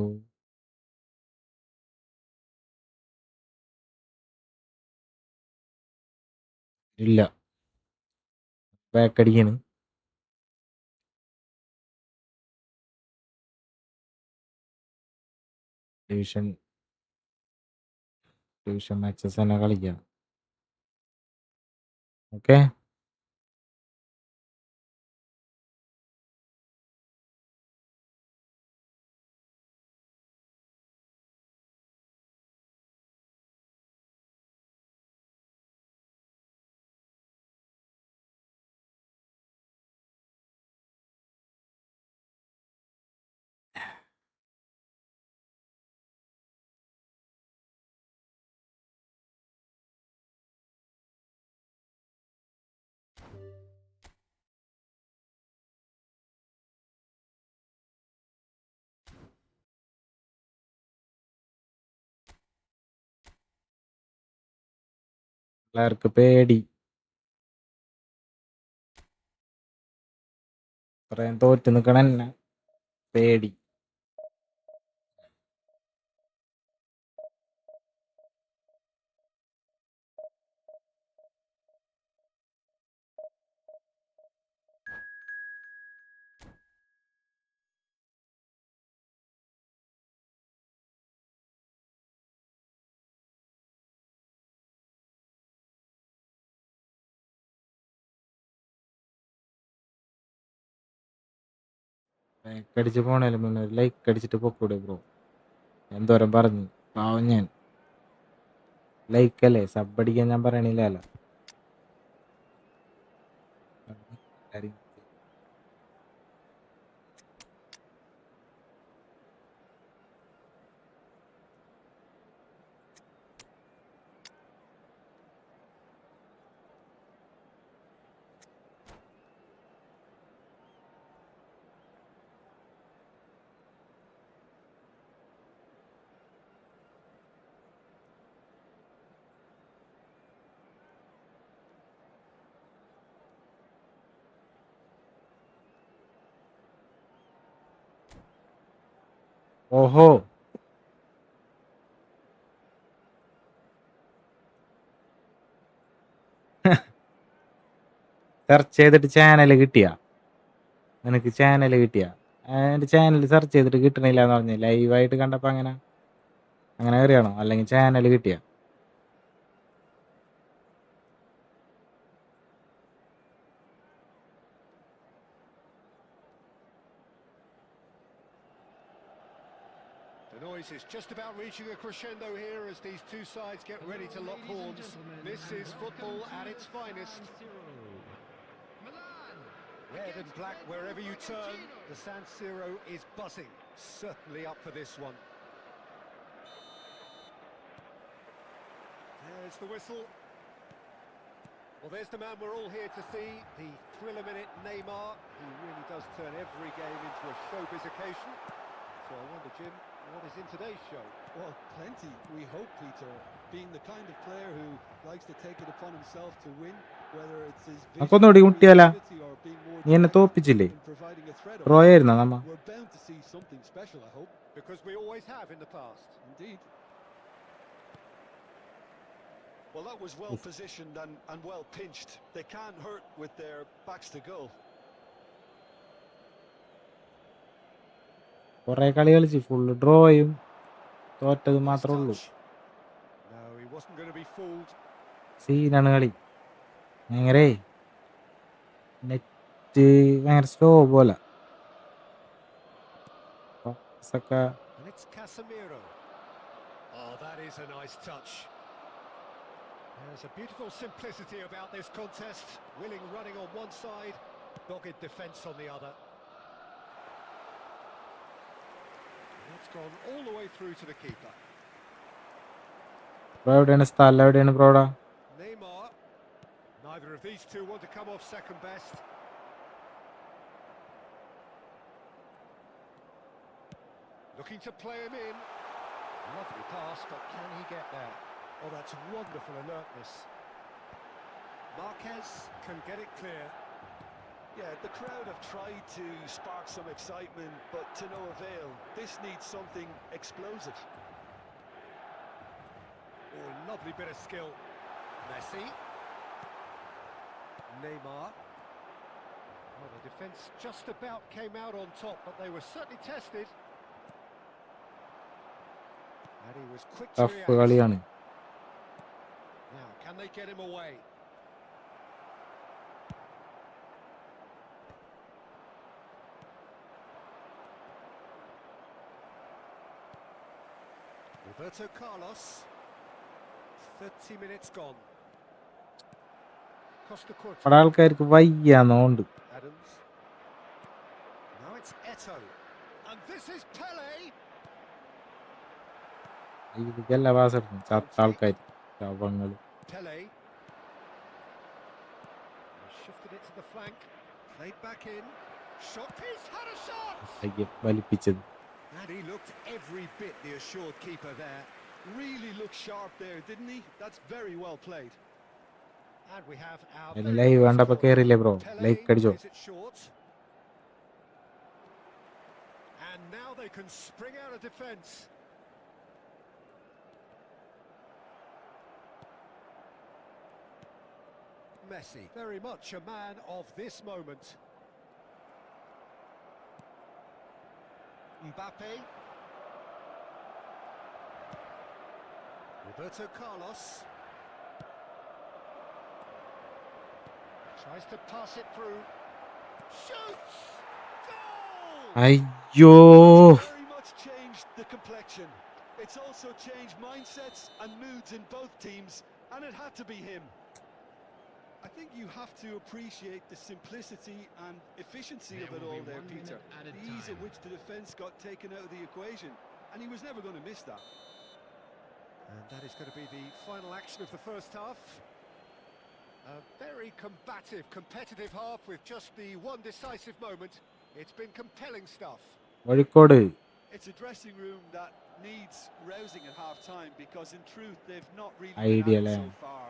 ഇല്ല. ബാക്ക് അടിക്കാണ്. ഡിവിഷൻ മാച്ചസ് തന്നെ കളിക്കാം. ഓക്കെ. പിള്ളേർക്ക് പേടി. പറയാൻ തോറ്റ് നിൽക്കണ തന്നെ പേടി. ലൈക്ക് അടിച്ച് പോണേലും മുന്നേ ഒരു ലൈക്ക് അടിച്ചിട്ട് പൊക്കൂടെ ബ്രോ? എന്തോരം പറഞ്ഞു പാവം ഞാൻ. ലൈക്ക് അല്ലേ, സബ് അടിക്കാൻ ഞാൻ പറയണില്ലല്ലോ. ഓഹോ, സെർച്ച് ചെയ്തിട്ട് ചാനൽ കിട്ടിയാ? നിനക്ക് ചാനൽ കിട്ടിയാ? എൻ്റെ ചാനൽ സെർച്ച് ചെയ്തിട്ട് കിട്ടണില്ല എന്ന് പറഞ്ഞ് ലൈവായിട്ട് കണ്ടപ്പോൾ അങ്ങനെ അങ്ങനെ കയറിയാണോ? അല്ലെങ്കിൽ ചാനൽ കിട്ടിയാ? The noise is just about reaching a crescendo here as these two sides get ready to lock horns. This is football at its finest. Red and black wherever you turn, the San Siro is buzzing. Certainly up for this one. There's the whistle. Well, there's the man we're all here to see, the thriller-minute Neymar, who really does turn every game into a showbiz occasion. So I wonder, Jim, what is in today's show? Well, plenty, we hope, Peter. Being the kind of player who likes to take it upon himself to win, whether it's his നമുക്കൊന്നുകൂടി മുട്ടിയാലാ? creativity or being more നീ എന്നെ direct തോപ്പിച്ചില്ലേ? in providing a threat pro on the ആയിരുന്നോ field, നമ്മ? we're bound to see something special, I hope. Because we always have in the past. Indeed. Well, that was well positioned and well pinched. They can't hurt with their backs to goal. കുറെ കളി കളിച്ച് full ഡ്രോയും തോറ്റത് Nice മാത്രമേ ഉള്ളൂ. touch. No, he wasn't going to be fooled. സീനാണ് കളി. ഭയങ്കര net ഭയങ്കര സ്ലോ പോലെ. And it's Casemiro. Oh, that is a nice touch. There's a beautiful simplicity about this contest. Willing running on one side, dogged defence on the other. It's gone all the way through to the keeper. Bro എവിടെയാണ് സ്ഥലം? എവിടെയാണ് ബ്രോടാ? Neymar. Neither of these two want to come off second best. Looking to play him in. Lovely pass, but can he get there? Oh, that's wonderful alertness. Marquez can get it clear. Yeah, the crowd have tried to spark some excitement, but to no avail. This needs something explosive. Oh, lovely bit of skill. Messi. Neymar. Well, the defence just about came out on top, but they were certainly tested. And he was quick to tough react. കളിയാണ്. Now, can they get him away? Roberto Carlos. 30 minutes gone. Costa Curta. അവിടെ ആൾക്കാർക്ക് വയ്യാന്നോണ്ട്. Adams. Now it's Eto. And this is Pele. ഇതിക്കല്ല pass എടുക്കും ചത്ത ആൾക്കാർ ശവങ്ങൾ. Pele. Shifted it to the flank. Played back in. Shot. He's had a shot. വലിപ്പിച്ചത്. And he looked every bit the assured keeper there. Really looked sharp there, didn't he? That's very well played. And we have our അതിന് live കണ്ടപ്പോ കേറില്ലേ bro? Like അടിച്ചോ? plays it short. And now they can spring out of defence. Messi, very much a man of this moment. Mbappe. Roberto Carlos. Tries to pass it through. Shoots! Goal! അയ്യോ It's very much changed the complexion. It's also changed mindsets and moods in both teams, and it had to be him. I think you have to appreciate the simplicity and efficiency of it all there, Peter. The ease at which the defence got taken out of the equation, and he was never going to miss that. And that is going to be the final action of the first half. A very combative, competitive half with just the one decisive moment. It's been compelling stuff. Kozhikode It's a dressing room that needs rousing at half-time because in truth they've not really Idea been at it ല്ലേ? so far.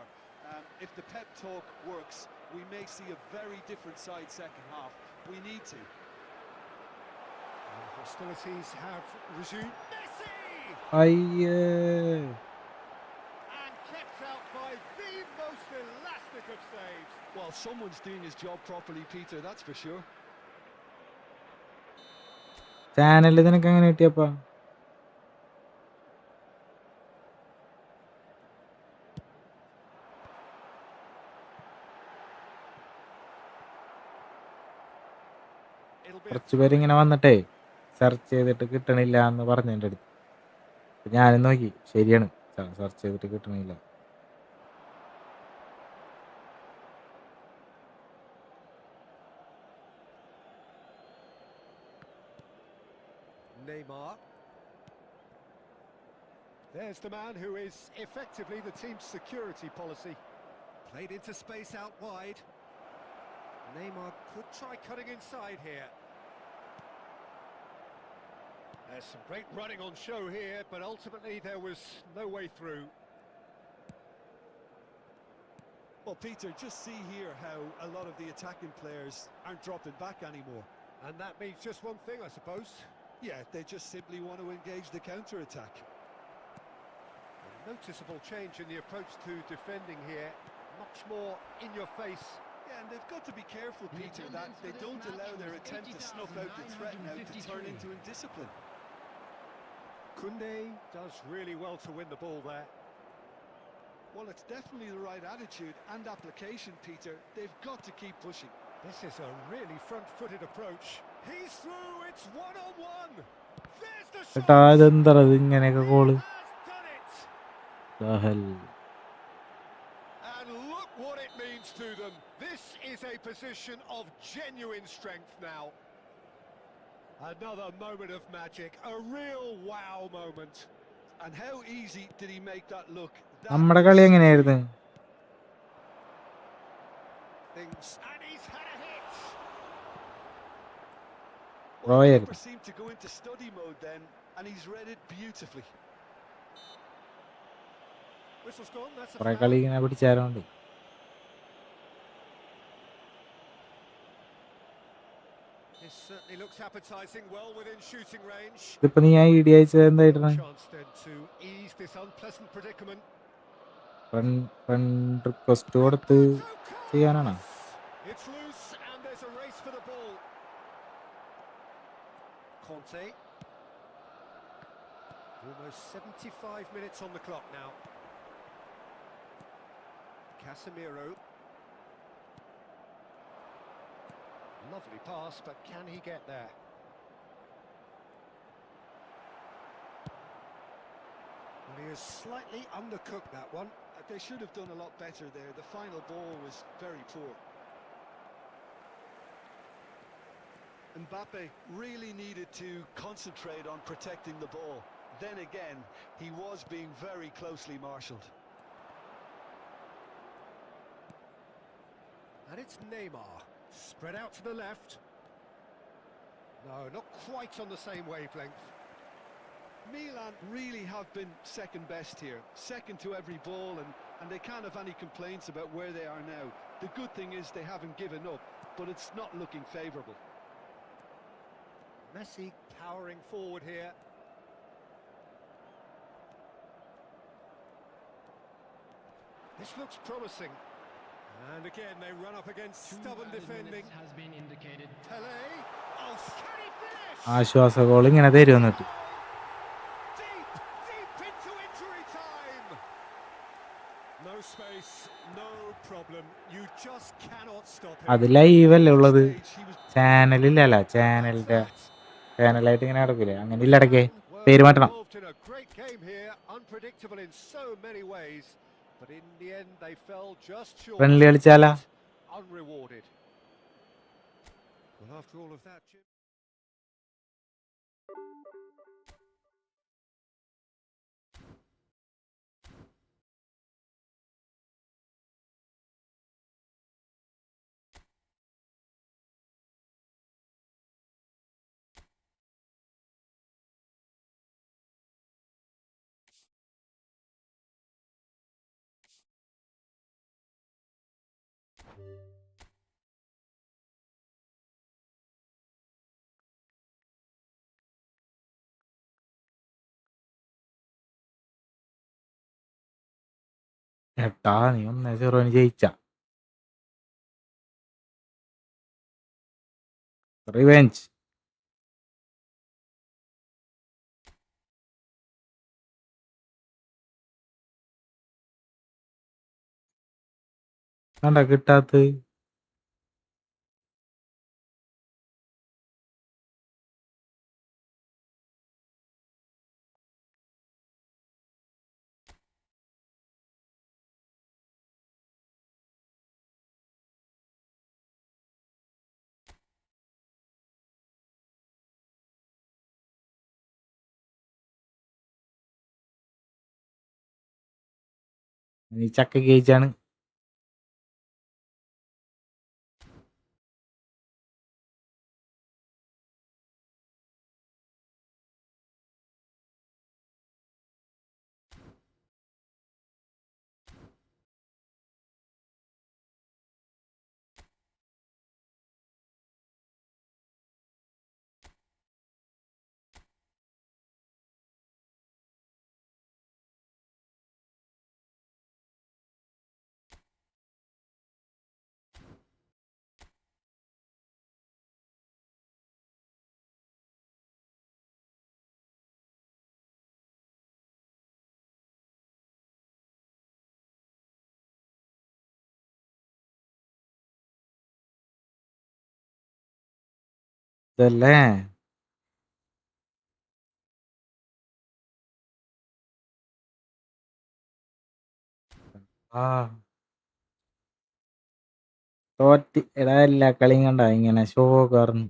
If the pep talk works, we may see a very different side second half. We need to. And hostilities have resumed. Messi! അയ്യേ And kept out by the most elastic of saves. Well, someone's doing his job properly, Peter, that's for sure. ചാനലിൽ നിനക്ക് എങ്ങനെ കിട്ടിയപ്പാ? It'll be a കുറച്ച് പേരിങ്ങനെ വന്നിട്ടേ search ചെയ്തിട്ട് കിട്ടണില്ല എന്ന് പറഞ്ഞു എൻ്റെ അടുത്ത്. അപ്പൊ ഞാനും നോക്കി, ശരിയാണ്, സെർച്ച് ചെയ്തിട്ട് കിട്ടണില്ല. Neymar. There's the man who is effectively the team's security policy. Played into space out wide. Neymar could try cutting inside here. There's some great running on show here, but ultimately there was no way through. Well, Peter, just see here how a lot of the attacking players aren't dropping back anymore. And that means just one thing, I suppose. Yeah, they just simply want to engage the counter-attack. A noticeable change in the approach to defending here. Much more in your face. Yeah, and they've got to be careful, Peter, that they don't allow their attempt to snuff out the threat now to turn into indiscipline. Koundé does really well to win the ball there. Well, it's definitely the right attitude and application, Peter. They've got to keep pushing. This is a really front-footed approach. He's through, it's one-on-one. There's the shot. ഏട്ടാ ഇതെന്താ ഇങ്ങനെയൊക്കെ call? He has done it. Dahal. And look what it means to them. This is a position of genuine strength now. Another moment of magic, a real wow moment. And how easy did he make that look? നമ്മുടെ കളി എങ്ങനെയായിരുന്നു? Things. And he's had a hit. Well, the keeper seemed to go into study mode then, and he's read it beautifully. Whistle's gone, that's a കുറെ foul. കളി ഇങ്ങനെ പിടിച്ചാലോണ്ട്. This certainly looks appetizing, well within shooting range. ഇതിപ്പോ നീ ആ idea അയച്ചത് എന്തായിട്ടാണ്? Chance then to ease this unpleasant predicament. Friend request കൊടുത്ത് ചെയ്യാനാണോ? It's loose and there's a race for the ball. Conte. Almost 75 minutes on the clock now. Casemiro. Lovely pass, but can he get there? Well, he has slightly undercooked that one. They should have done a lot better there. The final ball was very poor. Mbappe really needed to concentrate on protecting the ball. Then again, he was being very closely marshalled. And it's Neymar. Spread out to the left. No, not quite on the same wavelength. Milan really have been second best here. Second to every ball, and they can't have any complaints about where they are now. The good thing is they haven't given up, but it's not looking favourable. Messi powering forward here. This looks promising. And again, they run up against stubborn defending. Has been indicated. Pele. Oh, can he finish? ആശ്വാസ goal ഇങ്ങനെ തരും എന്നിട്ട്. Deep, deep into injury time. No space, no problem. You just cannot stop him. അത് live അല്ലേ ഉള്ളത്? ചാനലിലല്ല, ചാനലിന്റെ ചാനലായിട്ട് ഇങ്ങനെ നടക്കൂലേ അങ്ങനെ ഇല്ല ഇടയ്ക്ക് Well, പേര് they're മാറ്റണം. involved in a great game here, unpredictable in so many ways, but in the end they fell just short, friendly കളിച്ചാലാ left unrewarded. Well, after all of that, Jim. എട്ടാ നീ 1-0 ജയിച്ച റിവെഞ്ച്. കണ്ട കിട്ടാത്ത നീ ചക്ക ജയിച്ചാണ്. ഇതല്ലേ ആ തോറ്റ് എടാ എല്ലാ കളിയും കണ്ട ഇങ്ങനെ ഷോ കാരണം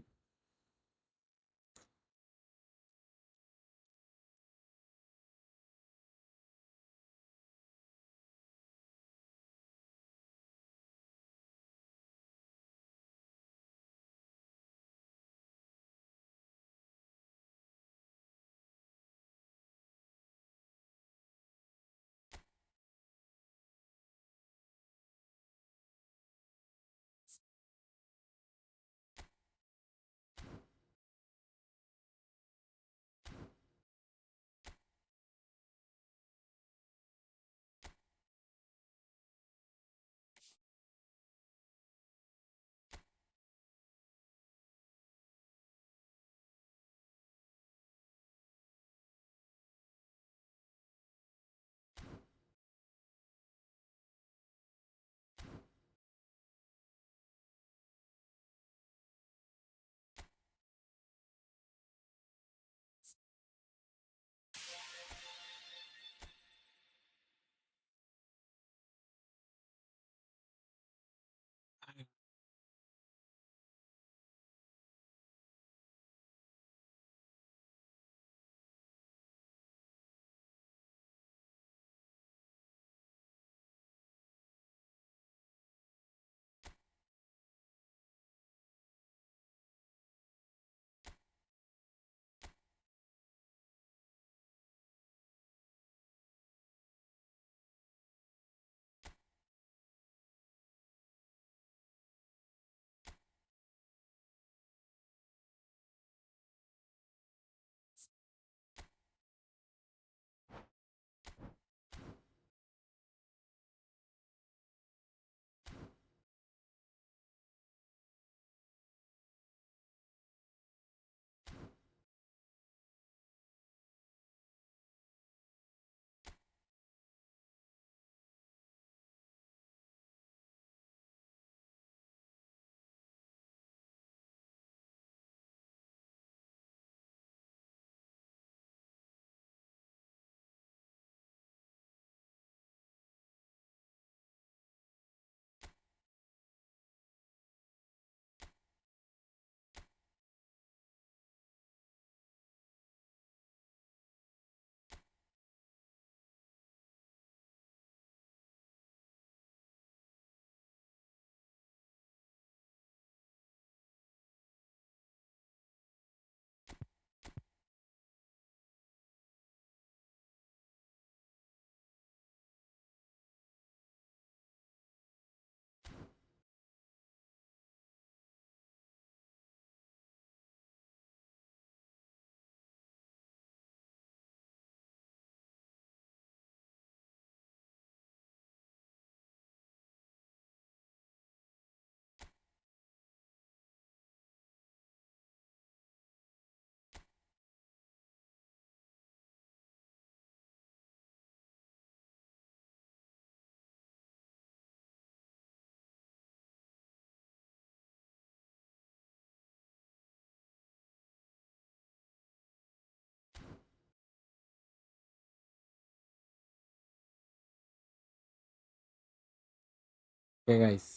ഓക്കെ ഗൈസ്,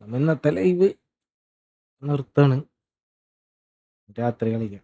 നമ്മൾ ഇന്നത്തെ ലൈവ് നിർത്താണ്. രാത്രി കളിക്കാം.